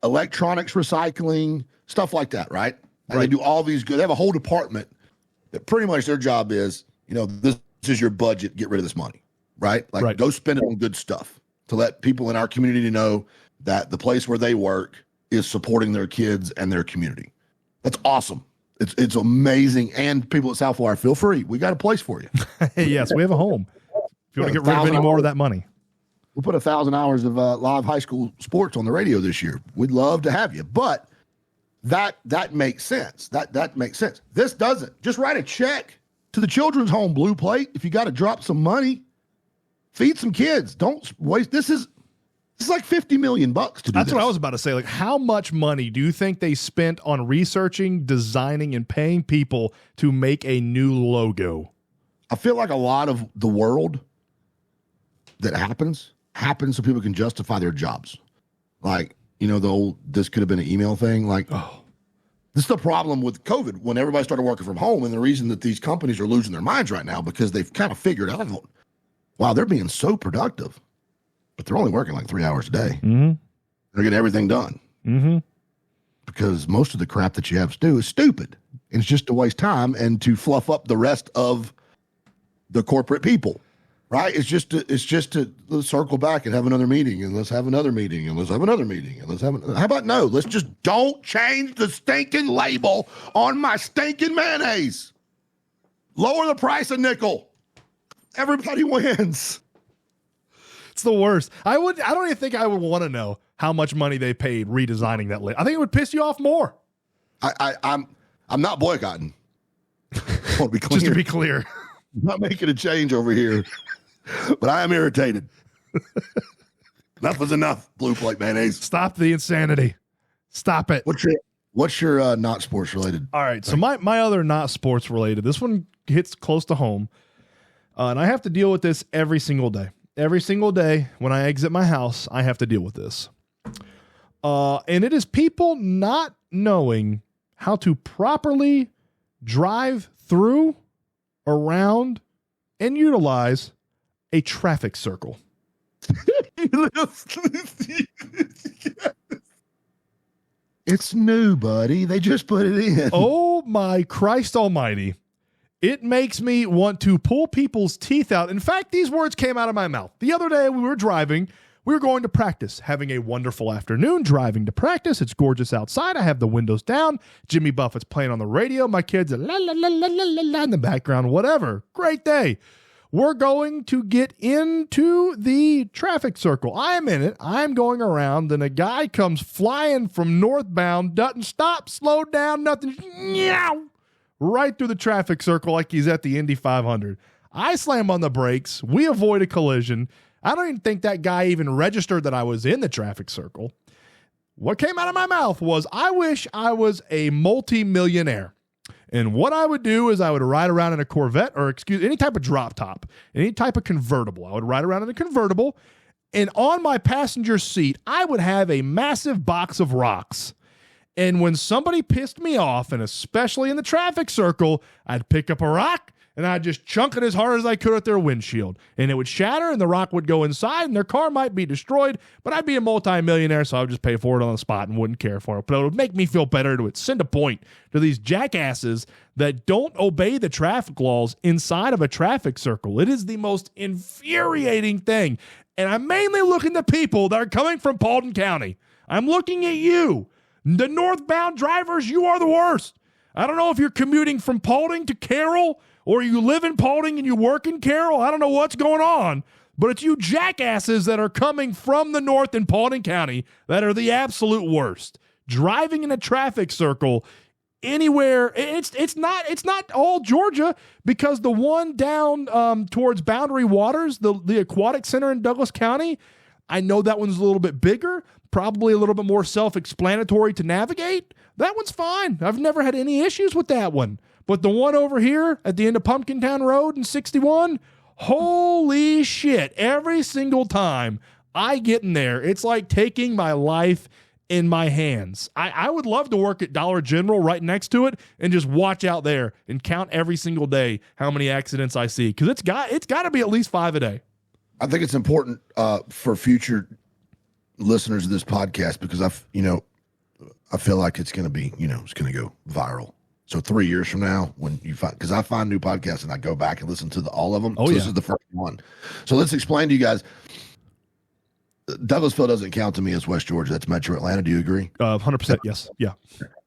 electronics recycling, stuff like that, right? And they do all these good. They have a whole department that pretty much their job is, this is your budget. Get rid of this money, right? Like go spend it on good stuff to let people in our community know that the place where they work is supporting their kids and their community. That's awesome. It's amazing. And people at Southwire, feel free. We got a place for you. Yes, we have a home. If you want to get rid of any more of that money. We'll put 1,000 hours of live high school sports on the radio this year. We'd love to have you. But that makes sense. That makes sense. This doesn't. Just write a check to the children's home, Blue Plate. If you got to drop some money, feed some kids. Don't waste. This is like $50 million to do That's this. what I was about to say. Like, how much money do you think they spent on researching, designing, and paying people to make a new logo? I feel like a lot of the world that happens so people can justify their jobs. Like, the old, this could have been an email thing. Like, this is the problem with COVID when everybody started working from home. And the reason that these companies are losing their minds right now, because they've kind of figured out, wow, they're being so productive, but they're only working like 3 hours a day. Mm-hmm. They're getting everything done. Mm-hmm. Because most of the crap that you have to do is stupid. And it's just to waste time and to fluff up the rest of the corporate people. Right? It's just to let's circle back and have another meeting, and let's have another meeting, and let's have another meeting, and how about no? Let's just don't change the stinking label on my stinking mayonnaise. Lower the price a nickel. Everybody wins. It's the worst. I don't even think I would want to know how much money they paid redesigning that label. I think it would piss you off more. I'm not boycotting. I want to be clear. Just to be clear. I'm not making a change over here. But I am irritated. Enough is enough, Blue Plate mayonnaise. Stop the insanity. Stop it. What's your not sports related? All right. So my other not sports related, this one hits close to home. And I have to deal with this every single day. Every single day when I exit my house, I have to deal with this. And it is people not knowing how to properly drive through, around, and utilize a traffic circle. It's new, buddy. They just put it in. Oh my Christ almighty. It makes me want to pull people's teeth out. In fact, these words came out of my mouth. The other day we were driving. We were going to practice, having a wonderful afternoon, driving to practice. It's gorgeous outside. I have the windows down. Jimmy Buffett's playing on the radio. My kids are la la la la la la in the background, whatever. Great day. We're going to get into the traffic circle. I'm in it. I'm going around, and a guy comes flying from northbound, doesn't stop, slow down, nothing. Meow, right through the traffic circle like he's at the Indy 500. I slam on the brakes. We avoid a collision. I don't even think that guy even registered that I was in the traffic circle. What came out of my mouth was, I wish I was a multi-millionaire. And what I would do is I would ride around in a Corvette, or any type of drop top, any type of convertible. I would ride around in a convertible, and on my passenger seat, I would have a massive box of rocks. And when somebody pissed me off, and especially in the traffic circle, I'd pick up a rock and I'd just chunk it as hard as I could at their windshield. And it would shatter, and the rock would go inside, and their car might be destroyed, but I'd be a multi-millionaire, so I would just pay for it on the spot and wouldn't care for it. But it would make me feel better. It would send a point to these jackasses that don't obey the traffic laws inside of a traffic circle. It is the most infuriating thing. And I'm mainly looking at people that are coming from Paulding County. I'm looking at you. The northbound drivers, you are the worst. I don't know if you're commuting from Paulding to Carroll, or you live in Paulding and you work in Carroll. I don't know what's going on, but it's you jackasses that are coming from the north in Paulding County that are the absolute worst. Driving in a traffic circle anywhere, it's not all Georgia, because the one down towards Boundary Waters, the aquatic center in Douglas County, I know that one's a little bit bigger, probably a little bit more self-explanatory to navigate. That one's fine. I've never had any issues with that one. But the one over here at the end of Pumpkin Town Road in 61, holy shit. Every single time I get in there, it's like taking my life in my hands. I would love to work at Dollar General right next to it and just watch out there and count every single day how many accidents I see, because it's got to be at least 5 a day. I think it's important for future listeners of this podcast, because I feel like it's going to be, it's going to go viral. So 3 years from now, when you find, because I find new podcasts and I go back and listen to all of them. Oh, so yeah. This is the first one. So let's explain to you guys. Douglasville doesn't count to me as West Georgia. That's Metro Atlanta. Do you agree? 100%. Yes. Yeah.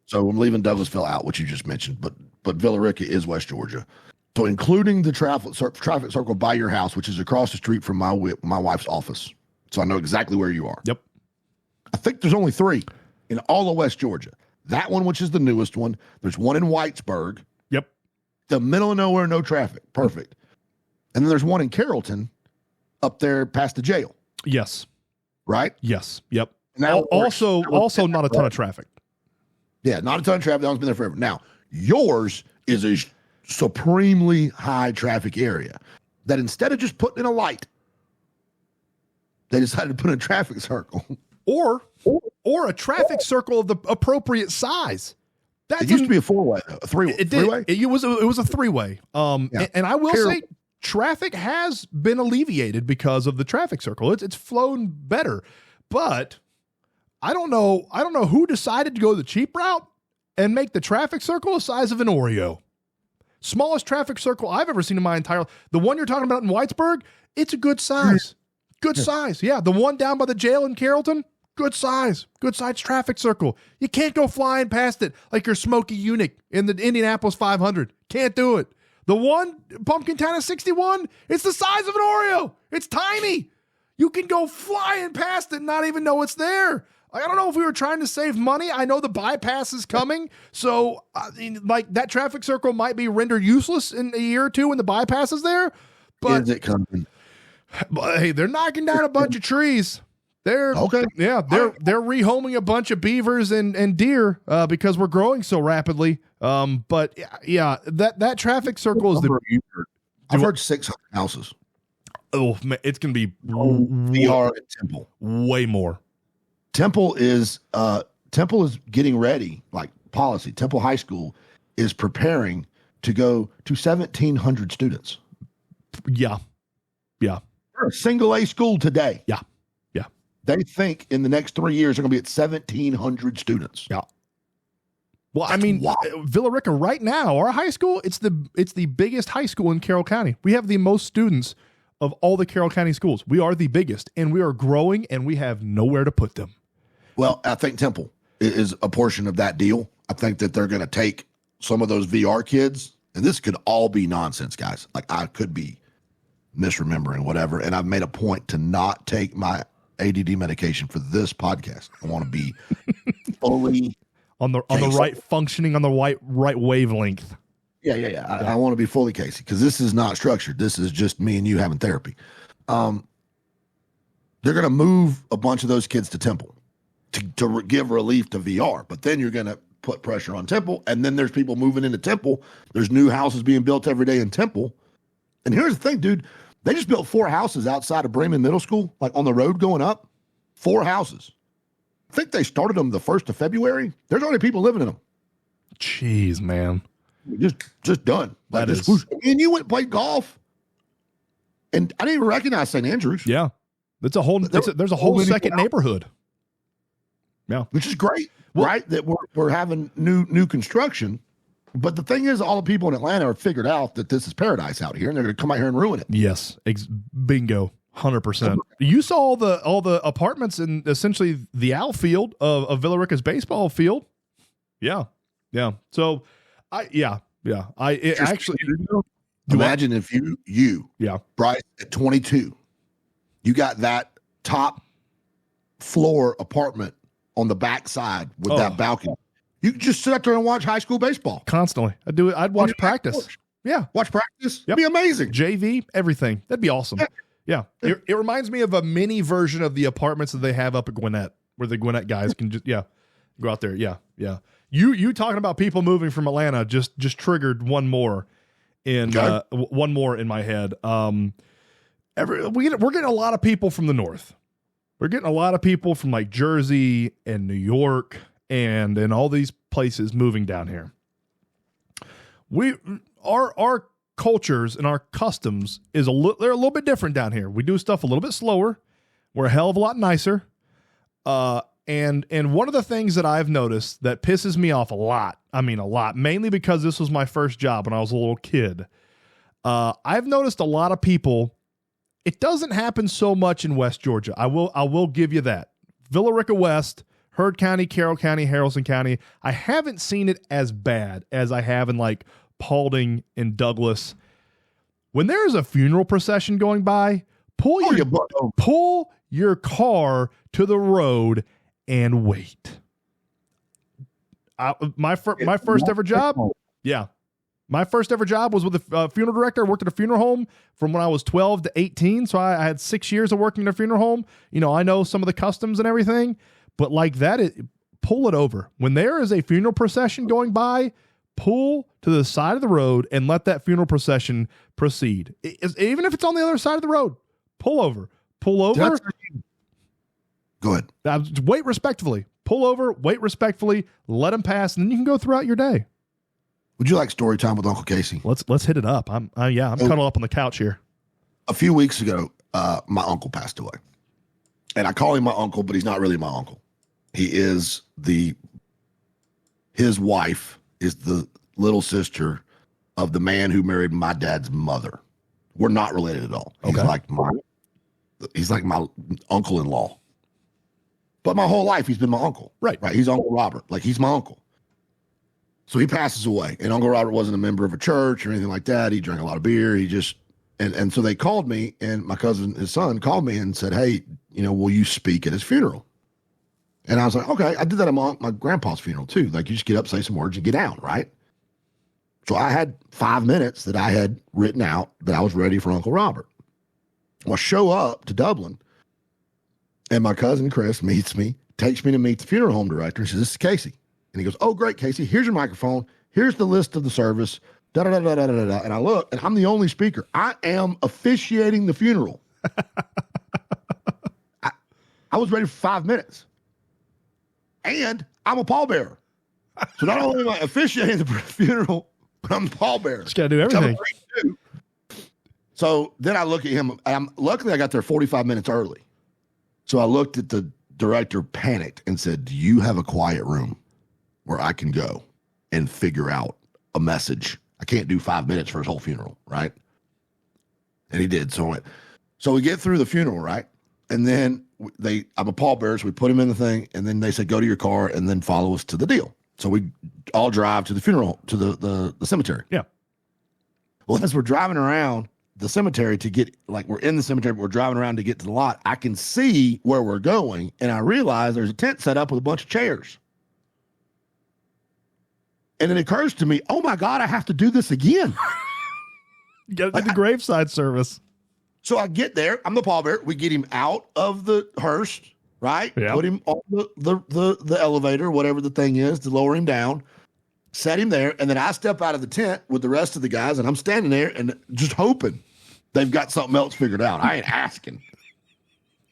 So I'm leaving Douglasville out, which you just mentioned, but Villa Rica is West Georgia. So including the traffic circle by your house, which is across the street from my wife's office. So I know exactly where you are. Yep. I think there's only 3 in all of West Georgia. That one, which is the newest one. There's one in Whitesburg. Yep. The middle of nowhere, no traffic. Perfect. And then there's one in Carrollton up there past the jail. Yes. Right? Yes. Yep. Now, also not a ton of traffic. Yeah, not a ton of traffic. That one's been there forever. Now, yours is a supremely high traffic area that instead of just putting in a light, they decided to put in a traffic circle. Or a traffic circle of the appropriate size. It used to be a 4-way, though. A three-way? It was a 3-way. Yeah. And I will say traffic has been alleviated because of the traffic circle. It's flown better. But I don't know who decided to go the cheap route and make the traffic circle the size of an Oreo. Smallest traffic circle I've ever seen in my entire life. The one you're talking about in Whitesburg, it's a good size. Good size. Yeah. The one down by the jail in Carrollton, good size. Good size traffic circle. You can't go flying past it like you're Smokey Eunuch in the Indianapolis 500. Can't do it. The one, Pumpkin Town of 61, it's the size of an Oreo. It's tiny. You can go flying past it and not even know it's there. I don't know if we were trying to save money. I know the bypass is coming. So, that traffic circle might be rendered useless in a year or two when the bypass is there. But Is it coming? But hey, they're knocking down a bunch of trees. They're okay. Yeah, they're rehoming a bunch of beavers and deer because we're growing so rapidly. But yeah, that traffic circle is I've heard 600 houses. Oh man, it's gonna be VR at Temple. Way more. Temple is getting ready, like policy. Temple High School is preparing to go to 1,700 students. Yeah. They're a single A school today. Yeah. They think in the next 3 years they're going to be at 1,700 students. Yeah. Well, That's wild. Villa Rica right now, our high school, it's the biggest high school in Carroll County. We have the most students of all the Carroll County schools. We are the biggest, and we are growing, and we have nowhere to put them. Well, I think Temple is a portion of that deal. I think that they're going to take some of those VR kids, and this could all be nonsense, guys. Like, I could be misremembering whatever, and I've made a point to not take my ADD medication for this podcast. I want to be fully on the right functioning on the right wavelength. Yeah. I want to be fully Casey, because this is not structured. This is just me and you having therapy. They're going to move a bunch of those kids to Temple to give relief to VR, but then you're going to put pressure on Temple, and then there's people moving into Temple. There's new houses being built every day in Temple. And here's the thing, dude. They just built 4 houses outside of Bremen Middle School, like on the road going up. 4 houses. I think they started them the 1st of February. There's already people living in them. Jeez, man. Just done. Like, That is. And you went and played golf. And I didn't even recognize St. Andrews. Yeah. There's a whole second neighborhood. Yeah. Which is great, right? That we're having new construction. But the thing is, all the people in Atlanta have figured out that this is paradise out here, and they're going to come out here and ruin it. Yes. Bingo. 100%. You saw all the apartments in essentially the outfield of Villa Rica's baseball field. Yeah. So actually imagine if you Bryce at 22, you got that top floor apartment on the backside with that balcony. You could just sit up there and watch high school baseball constantly. I'd watch practice. Yeah. Watch practice. Yep. It'd be amazing. JV, everything. That'd be awesome. Yeah. It reminds me of a mini version of the apartments that they have up at Gwinnett, where the Gwinnett guys can just, go out there. Yeah. You talking about people moving from Atlanta just triggered one more in my head. We're getting a lot of people from the north. We're getting a lot of people from like Jersey and New York and all these places moving down here. Our cultures and our customs they're a little bit different down here. We do stuff a little bit slower. We're a hell of a lot nicer. And one of the things that I've noticed that pisses me off a lot, mainly because this was my first job when I was a little kid. I've noticed a lot of people. It doesn't happen so much in West Georgia. I will give you that. Villa Rica West, Heard County, Carroll County, Haralson County. I haven't seen it as bad as I have in like Paulding and Douglas. When there is a funeral procession going by, pull your car to the road and wait. My first ever job. Yeah. My first ever job was with a funeral director. I worked at a funeral home from when I was 12 to 18. So I had 6 years of working in a funeral home. I know some of the customs and everything, but like that, pull it over. When there is a funeral procession going by, pull to the side of the road and let that funeral procession proceed. Even if it's on the other side of the road, pull over. Go ahead. Wait respectfully. Pull over, wait respectfully, let them pass, and then you can go throughout your day. Would you like story time with Uncle Casey? Let's hit it up. I'm cuddled up on the couch here. A few weeks ago, my uncle passed away. And I call him my uncle, but he's not really my uncle. His wife is the little sister of the man who married my dad's mother. We're not related at all. Okay. He's like my uncle-in-law. But my whole life he's been my uncle. Right. He's Uncle Robert. Like he's my uncle. So he passes away, and Uncle Robert wasn't a member of a church or anything like that. He drank a lot of beer. He just, and so they called me, and my cousin, his son, called me and said, "Hey, will you speak at his funeral?" And I was like, "Okay." I did that at my grandpa's funeral too. Like you just get up, say some words, and get out, right? So I had 5 minutes that I had written out that I was ready for Uncle Robert. Well, I show up to Dublin, and my cousin Chris meets me, takes me to meet the funeral home director, and says, "This is Casey." And he goes, "Oh, great, Casey. Here's your microphone. Here's the list of the service. Da da da da da da da." And I look, and I'm the only speaker. I am officiating the funeral. I was ready for 5 minutes, and I'm a pallbearer. So not only am I officiating the funeral, but I'm the pallbearer. Just gotta do everything. So then I look at him. Luckily, I got there 45 minutes early. So I looked at the director, panicked, and said, "Do you have a quiet room where I can go and figure out a message? I can't do 5 minutes for his whole funeral," right? And he did. So we get through the funeral, right? And then I'm a pallbearer, so we put him in the thing, and then they said, "Go to your car and then follow us to the deal." So we all drive to the funeral, to the cemetery. Yeah. Well, as we're driving around the cemetery we're in the cemetery, but we're driving around to get to the lot, I can see where we're going, and I realize there's a tent set up with a bunch of chairs. And it occurs to me, oh my God, I have to do this again. You got to do the graveside service. So I get there. I'm the pallbearer. We get him out of the hearse, right? Yeah. Put him on the elevator, whatever the thing is, to lower him down. Set him there. And then I step out of the tent with the rest of the guys, and I'm standing there and just hoping they've got something else figured out. I ain't asking.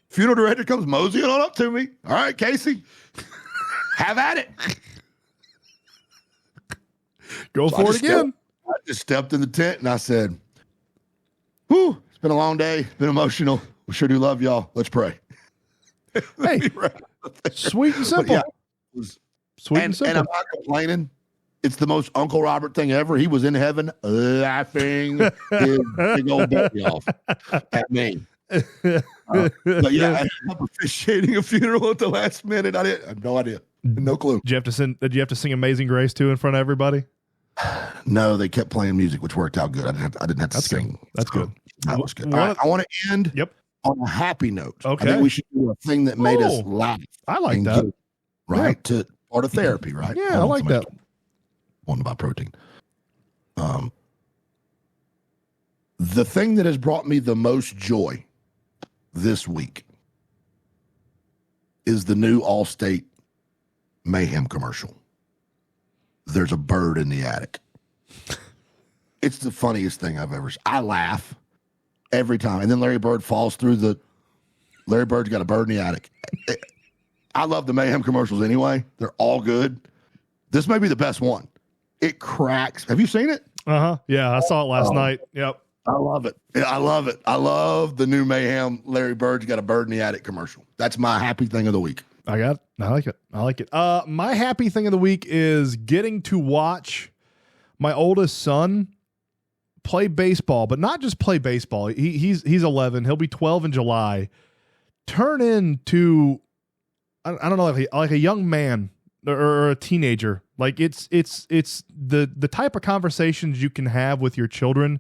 Funeral director comes moseying on up to me. "All right, Casey, have at it." Go for it again. I just stepped in the tent and I said, "Whew, it's been a long day, been emotional. We sure do love y'all. Let's pray." Hey, sweet and simple. Yeah, it was sweet and simple. And I'm not complaining. It's the most Uncle Robert thing ever. He was in heaven laughing his big old belly off at me. But yeah, I ended up officiating a funeral at the last minute. I have no idea. No clue. Did you have to sing Amazing Grace too in front of everybody? No, they kept playing music, which worked out good. I didn't have to sing. Good. That's good. That was good. All right, I want to end on a happy note. Okay. I think we should do a thing that made us laugh. I like that. Right? To part of therapy, right? Yeah, I like that. Wanting to buy protein. The thing that has brought me the most joy this week is the new Allstate Mayhem commercial. there's a bird in the attic. It's the funniest thing I've ever seen. I laugh every time. And then Larry Bird falls through Larry Bird's got a bird in the attic. I love the Mayhem commercials anyway. They're all good. This may be the best one. It cracks. Have you seen it? Yeah, I saw it last night. Yep. I love it. I love it. I love the new Mayhem Larry Bird's got a bird in the attic commercial. That's my happy thing of the week. I like it. My happy thing of the week is getting to watch my oldest son play baseball, but not just play baseball. He's 11. He'll be 12 in July. Turn into, I don't know, like a young man or a teenager. Like it's the type of conversations you can have with your children.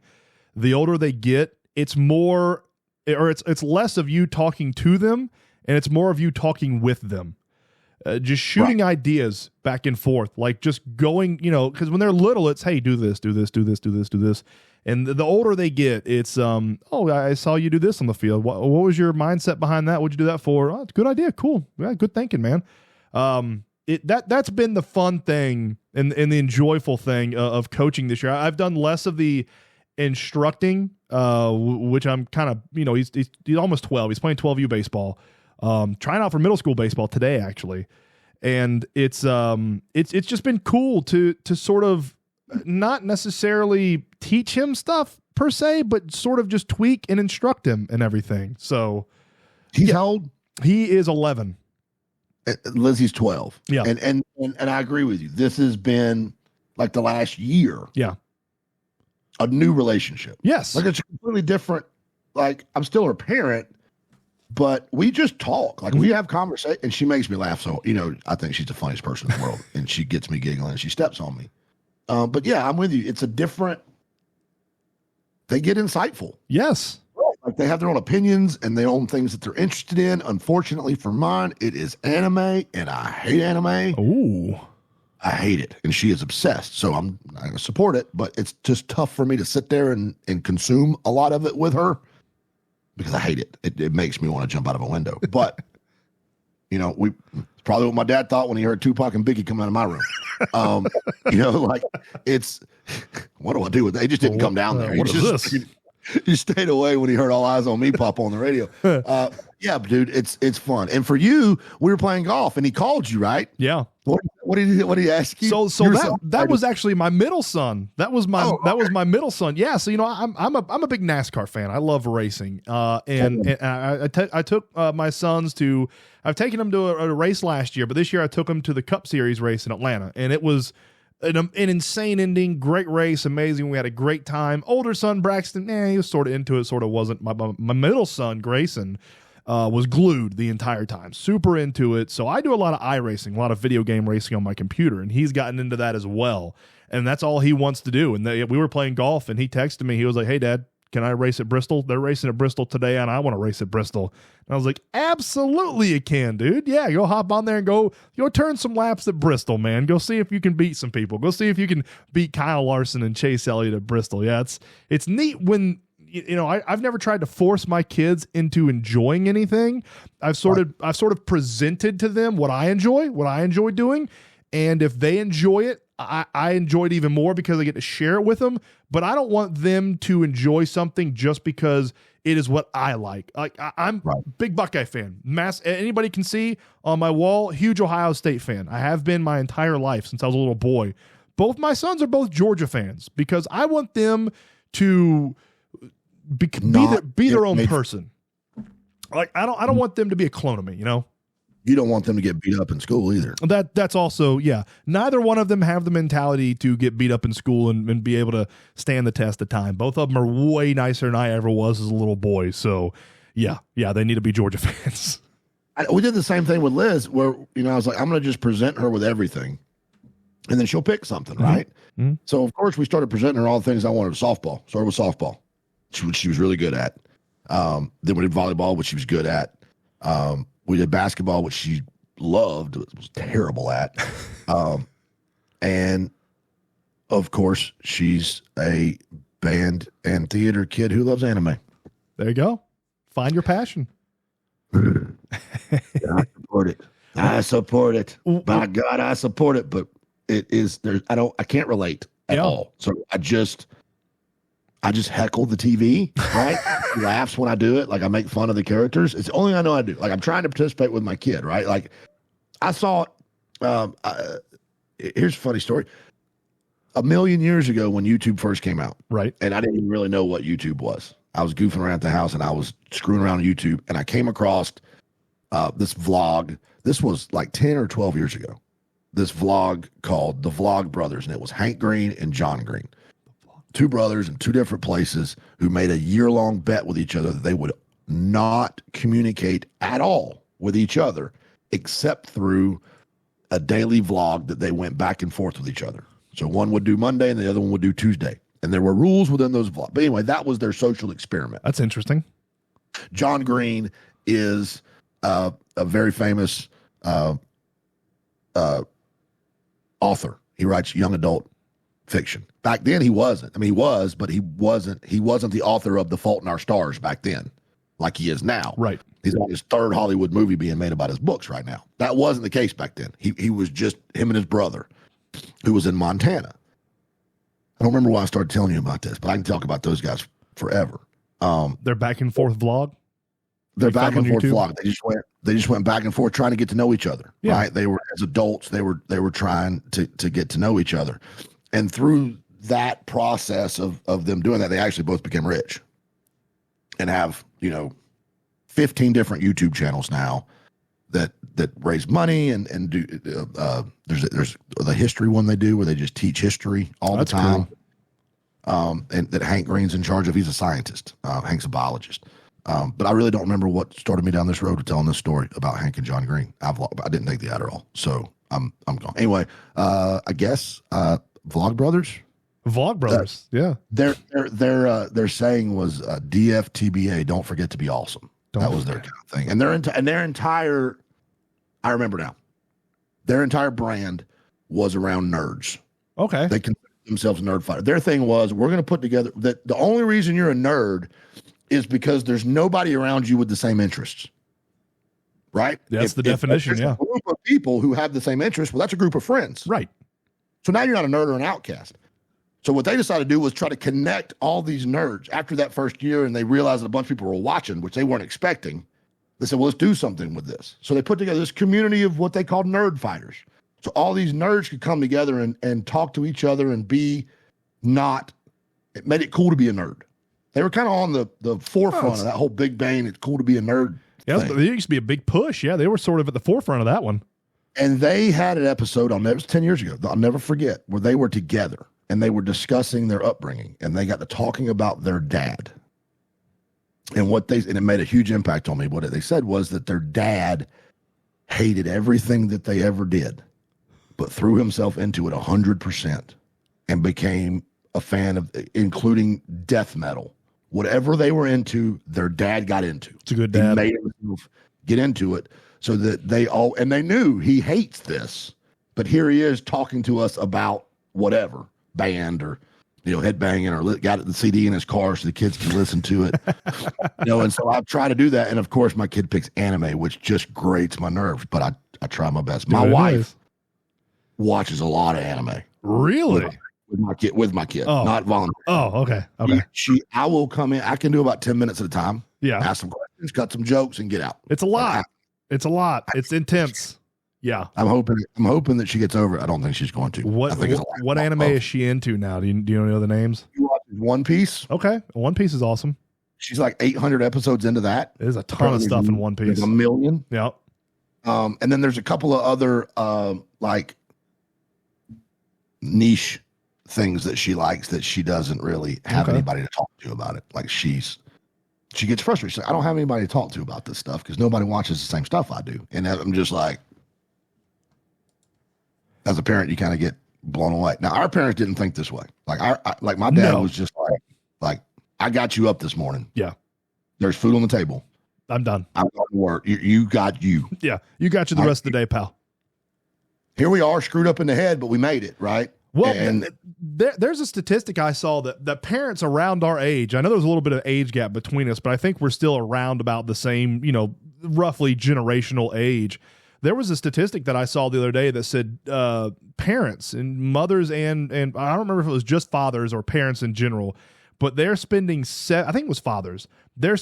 The older they get, it's more, or it's less of you talking to them, and it's more of you talking with them. Just shooting ideas back and forth, like just going, because when they're little, it's, hey, do this. And the older they get, it's, I saw you do this on the field. What was your mindset behind that? What'd you do that for? Oh, it's a good idea. Cool. Yeah, good thinking, man. That's been the fun thing and the enjoyable thing of coaching this year. I've done less of the instructing, which I'm kind of, he's almost 12. He's playing 12U baseball. Trying out for middle school baseball today, actually. And it's just been cool to sort of not necessarily teach him stuff per se, but sort of just tweak and instruct him and everything. So he's how old? He is 11. Lizzie's 12. Yeah. And I agree with you. This has been like the last year. Yeah. A new relationship. Yes. Like it's completely different. Like I'm still her parent, but we just talk. Like we have conversation, and she makes me laugh. So, I think she's the funniest person in the world, and she gets me giggling and she steps on me. But yeah, I'm with you. It's a different, they get insightful. Yes. Like they have their own opinions and their own things that they're interested in. Unfortunately for mine, it is anime, and I hate anime. Ooh. I hate it. And she is obsessed. So I'm not going to support it, but it's just tough for me to sit there and consume a lot of it with her because I hate it. It makes me want to jump out of a window. But, it's probably what my dad thought when he heard Tupac and Biggie come out of my room. Like it's, what do I do with that? He just didn't come down there. What is this? He stayed away when he heard All Eyes on Me pop on the radio. Yeah, dude, it's fun. And for you, we were playing golf, and he called you, right? Yeah. What did he ask you? So that was actually my middle son. That was my middle son. Yeah. So I'm a big NASCAR fan. I love racing. And I took my sons to. I've taken them to a race last year, but this year I took them to the Cup Series race in Atlanta, and it was an insane ending. Great race, amazing. We had a great time. Older son Braxton, he was sort of into it, sort of wasn't. My middle son Grayson was glued the entire time, super into it. So I do a lot of iRacing, a lot of video game racing on my computer, and he's gotten into that as well. And that's all he wants to do. And we were playing golf, and he texted me. He was like, "Hey, Dad, can I race at Bristol? They're racing at Bristol today, and I want to race at Bristol." And I was like, "Absolutely you can, dude. Yeah, go hop on there and go turn some laps at Bristol, man. Go see if you can beat some people. Go see if you can beat Kyle Larson and Chase Elliott at Bristol." Yeah, it's neat when I've never tried to force my kids into enjoying anything. I've sort of presented to them what I enjoy doing, and if they enjoy it, I enjoy it even more because I get to share it with them. But I don't want them to enjoy something just because it is what I like. Like I'm a big Buckeye fan. Anybody can see on my wall, huge Ohio State fan. I have been my entire life since I was a little boy. Both my sons are both Georgia fans because I want them to be their own person. Like I don't want them to be a clone of me, You don't want them to get beat up in school either. That's also, yeah. Neither one of them have the mentality to get beat up in school and be able to stand the test of time. Both of them are way nicer than I ever was as a little boy. So, yeah, they need to be Georgia fans. We did the same thing with Liz where, I was like, I'm going to just present her with everything. And then she'll pick something, right? Mm-hmm. So, of course, we started presenting her all the things I wanted. Softball. Started with softball. She was really good at. Then we did volleyball, which she was good at. We did basketball, which she loved, was terrible at. And, of course, she's a band and theater kid who loves anime. There you go. Find your passion. I support it. By God, I support it. But it is there. I can't relate at all. So I just heckle the TV, right? He laughs when I do it. Like I make fun of the characters. It's the only I know I do. Like I'm trying to participate with my kid, right? Like I saw, here's a funny story. A million years ago when YouTube first came out, right? And I didn't even really know what YouTube was. I was goofing around at the house and I was screwing around on YouTube, and I came across this vlog. This was like 10 or 12 years ago. This vlog called The Vlog Brothers, and it was Hank Green and John Green, two brothers in two different places who made a year-long bet with each other that they would not communicate at all with each other except through a daily vlog that they went back and forth with each other. So one would do Monday and the other one would do Tuesday. And there were rules within those vlogs. But anyway, that was their social experiment. That's interesting. John Green is a very famous author. He writes young adult fiction. Back then he wasn't. I mean, he was, but he wasn't the author of The Fault in Our Stars back then, like he is now. Right. He's on his third Hollywood movie being made about his books right now. That wasn't the case back then. He was just him and his brother, who was in Montana. I don't remember why I started telling you about this, but I can talk about those guys forever. Their back and forth vlog. Their back and forth vlog. They just went back and forth trying to get to know each other. Yeah. Right. They were, as adults, they were trying to get to know each other. And through that process of them doing that, they actually both became rich and have, 15 different YouTube channels now that raise money and do. There's the history one they do where they just teach history all the time. Cool. And that Hank Green's in charge of. He's a scientist. Hank's a biologist. But I really don't remember what started me down this road of telling this story about Hank and John Green. I didn't take the Adderall, so I'm gone. Anyway, I guess Vlog Brothers. Vlog Brothers, yeah. Their saying was DFTBA. Don't forget to be awesome. That was their kind of thing, and their entire. I remember now. Their entire brand was around nerds. Okay, they consider themselves a nerd fighter. Their thing was, we're going to put together that the only reason you're a nerd is because there's nobody around you with the same interests. Right? That's the definition, yeah. A group of people who have the same interests, well, that's a group of friends. Right. So now you're not a nerd or an outcast. So what they decided to do was try to connect all these nerds after that first year, and they realized that a bunch of people were watching, which they weren't expecting. They said, well, let's do something with this. So they put together this community of what they called nerd fighters. So all these nerds could come together and talk to each other and it made it cool to be a nerd. They were kind of on the forefront of that whole Big Bang. It's cool to be a nerd. Yeah, thing. there used to be a big push. Yeah, they were sort of at the forefront of that one. And they had an episode it was 10 years ago, I'll never forget, where they were together and they were discussing their upbringing, and they got to talking about their dad. And it made a huge impact on me. What they said was that their dad hated everything that they ever did, but threw himself into it 100% and became a fan of, including death metal. Whatever they were into, their dad got into. It's a good dad. He made himself get into it so that they knew he hates this, but here he is talking to us about whatever band or, headbanging, or got the CD in his car so the kids can listen to it. And so I try to do that. And of course my kid picks anime, which just grates my nerves, but I try my best. My wife watches a lot of anime. Really? With my kid, not volunteer. Oh, okay. I will come in. I can do about 10 minutes at a time. Yeah. Ask some questions, cut some jokes, and get out. It's a lot. It's intense. Yeah. I'm hoping that she gets over it. I don't think she's going to. What anime is she into now? Do you know the names? She watches One Piece. Okay. One Piece is awesome. She's like 800 episodes into that. There's a ton of stuff in One Piece. There's a million. Yeah. And then there's a couple of other like niche things that she likes that she doesn't really have anybody to talk to about it. Like she gets frustrated. She's like, I don't have anybody to talk to about this stuff because nobody watches the same stuff I do. And I'm just like, as a parent, you kind of get blown away. Now, our parents didn't think this way. Like my dad was just like, I got you up this morning. Yeah. There's food on the table. I'm done. I'm going to work. You got you. Yeah. You got you the rest of the day, pal. Here we are, screwed up in the head, but we made it, right? Well, there's a statistic I saw that parents around our age, I know there's a little bit of age gap between us, but I think we're still around about the same, roughly generational age, There was a statistic that I saw the other day that said parents and mothers and I don't remember if it was just fathers or parents in general, but they're spending I think it was fathers.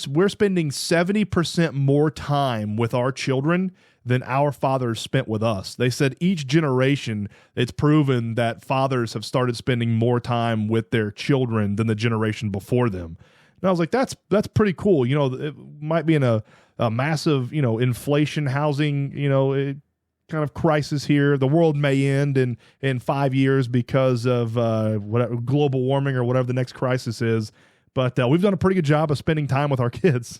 We're spending 70% more time with our children than our fathers spent with us. They said each generation, it's proven that fathers have started spending more time with their children than the generation before them. And I was like, that's pretty cool. You know, it might be in a massive, you know, inflation, housing, you know, kind of crisis here. The world may end in 5 years because of whatever, global warming or whatever the next crisis is. But we've done a pretty good job of spending time with our kids.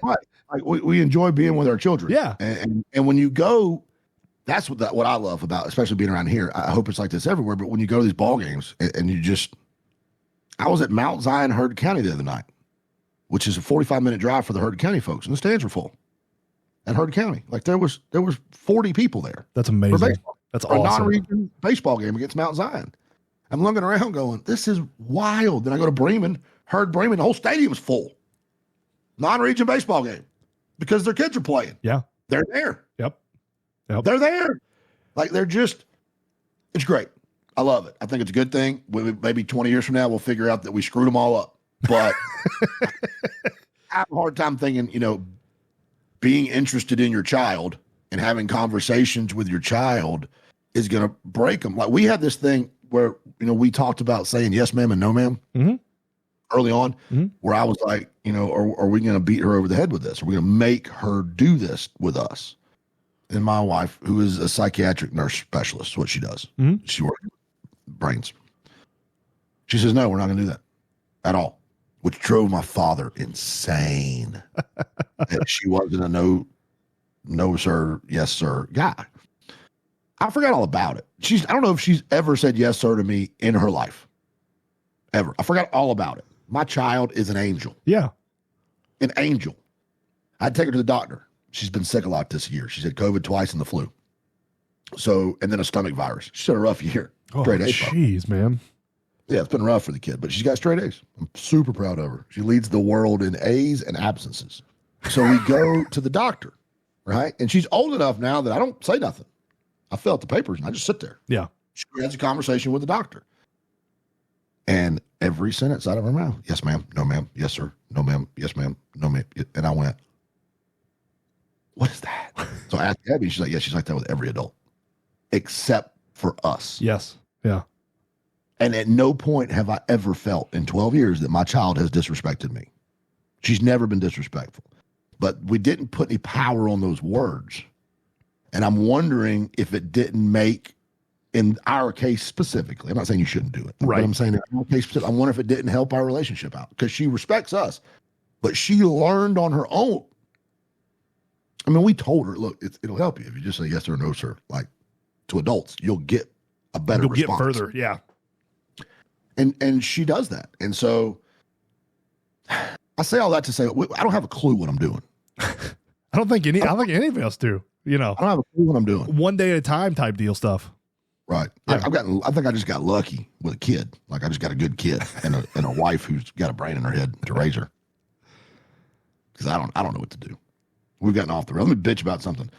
Right. Like we enjoy being with our children. Yeah. And when you go, that's what I love about, especially being around here. I hope it's like this everywhere. But when you go to these ball games and you just, I was at Mount Zion, Hurd County the other night, which is a 45-minute drive for the Hurd County folks, and the stands were full at Hurd County. Like there was 40 people there. That's amazing. That's awesome. A non-region baseball game against Mount Zion. I'm looking around going, this is wild. Then I go to Bremen, Hurd Bremen, the whole stadium's full. Non-region baseball game because their kids are playing. Yeah. They're there. Yep. They're there. Like it's great. I love it. I think it's a good thing. Maybe 20 years from now, we'll figure out that we screwed them all up. But I have a hard time thinking, you know, being interested in your child and having conversations with your child is going to break them. Like we had this thing where, you know, we talked about saying yes, ma'am, and no, ma'am early on, where I was like, you know, are we going to beat her over the head with this? Are we going to make her do this with us? And my wife, who is a psychiatric nurse specialist, is what she does. She works with brains. She says, no, we're not going to do that at all, which drove my father insane. She wasn't a no, sir, yes, sir guy. I forgot all about it. I don't know if she's ever said yes, sir to me in her life. Ever. I forgot all about it. My child is an angel. Yeah. An angel. I'd take her to the doctor. She's been sick a lot this year. She's had COVID twice and the flu. So, and then a stomach virus. She's had a rough year. Straight A's. Jeez, man. Yeah, it's been rough for the kid, but she's got straight A's. I'm super proud of her. She leads the world in A's and absences. So we go to the doctor, right? And she's old enough now that I don't say nothing. I fill out the papers and I just sit there. Yeah. She has a conversation with the doctor. And every sentence out of her mouth, yes, ma'am, no, ma'am, yes, sir, no, ma'am, yes, ma'am, no, ma'am. And I went, what is that? So I asked Abby, she's like, yeah, she's like that with every adult, except for us. Yes. Yeah. And at no point have I ever felt in 12 years that my child has disrespected me. She's never been disrespectful. But we didn't put any power on those words. And I'm wondering if it didn't make, in our case specifically, I'm not saying you shouldn't do it. Right. But I'm saying in our case specifically, I wonder if it didn't help our relationship out. Because she respects us. But she learned on her own. I mean, we told her, look, it'll help you if you just say yes or no, sir. Like, to adults, you'll get a better response. You'll get further, yeah. And she does that. And so I say all that to say, I don't have a clue what I'm doing. I don't think any of us do, you know. I don't have a clue what I'm doing. One day at a time type deal stuff. Right. Yeah. I think I just got lucky with a kid. Like I just got a good kid and a wife who's got a brain in her head to raise her. Because I don't know what to do. We've gotten off the road. Let me bitch about something.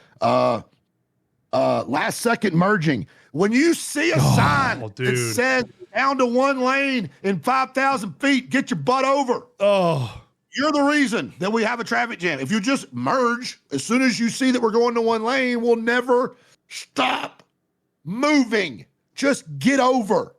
Last second merging. When you see a sign that says down to one lane in 5,000 feet, get your butt over. Oh, you're the reason that we have a traffic jam. If you just merge, as soon as you see that we're going to one lane, we'll never stop moving. Just get over.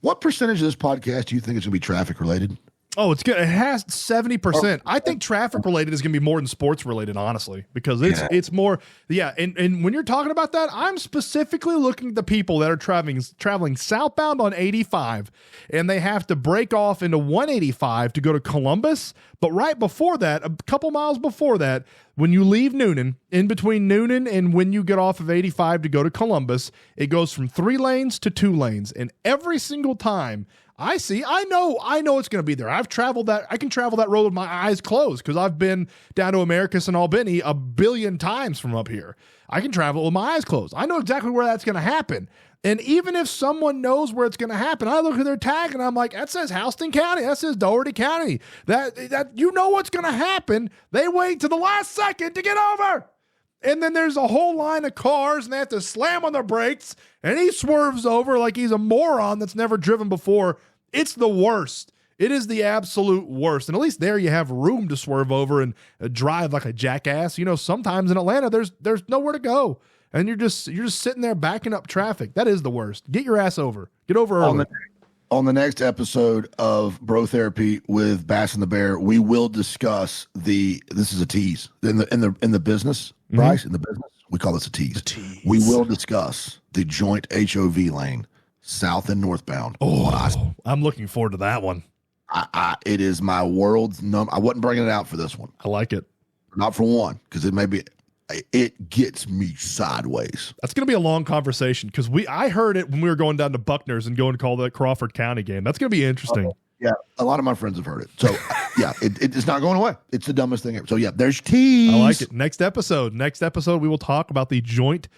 What percentage of this podcast do you think is going to be traffic related? Oh, it's good. It has 70%. I think traffic related is going to be more than sports related, honestly, because it's more. Yeah. And when you're talking about that, I'm specifically looking at the people that are traveling southbound on 85 and they have to break off into 185 to go to Columbus. But right before that, a couple miles before that, when you leave Noonan, in between Noonan and when you get off of 85 to go to Columbus, it goes from 3 lanes to 2 lanes. And every single time I know it's going to be there. I've traveled that. I can travel that road with my eyes closed because I've been down to Americus and Albany 1 billion times from up here. I can travel with my eyes closed. I know exactly where that's going to happen. And even if someone knows where it's going to happen, I look at their tag and I'm like, that says Houston County. That says Doherty County. That you know what's going to happen. They wait to the last second to get over. And then there's a whole line of cars and they have to slam on their brakes and he swerves over like he's a moron that's never driven before. It's the worst. It is the absolute worst. And at least there you have room to swerve over and drive like a jackass. You know, sometimes in Atlanta there's nowhere to go. And you're just sitting there backing up traffic. That is the worst. Get your ass over. Get over early. On the next episode of Bro Therapy with Bass and the Bear, we will discuss this is a tease. In the business, Bryce, in the business, we call this a tease. We will discuss the joint HOV lane, south and northbound. Oh, I'm looking forward to that one. It is my world's number. I wasn't bringing it out for this one. I like it. Not for one, because it gets me sideways. That's going to be a long conversation because I heard it when we were going down to Buckner's and going to call that Crawford County game. That's going to be interesting. Yeah, a lot of my friends have heard it. So, yeah, it's not going away. It's the dumbest thing ever. So, yeah, there's tease. I like it. Next episode, we will talk about the joint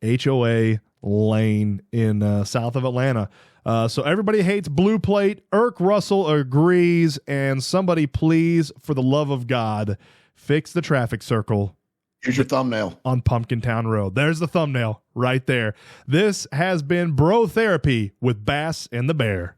HOA lane in south of Atlanta. So everybody hates Blue Plate. Irk Russell agrees. And somebody, please, for the love of God, fix the traffic circle. Here's your thumbnail. On Pumpkin Town Road. There's the thumbnail right there. This has been Bro Therapy with Bass and the Bear.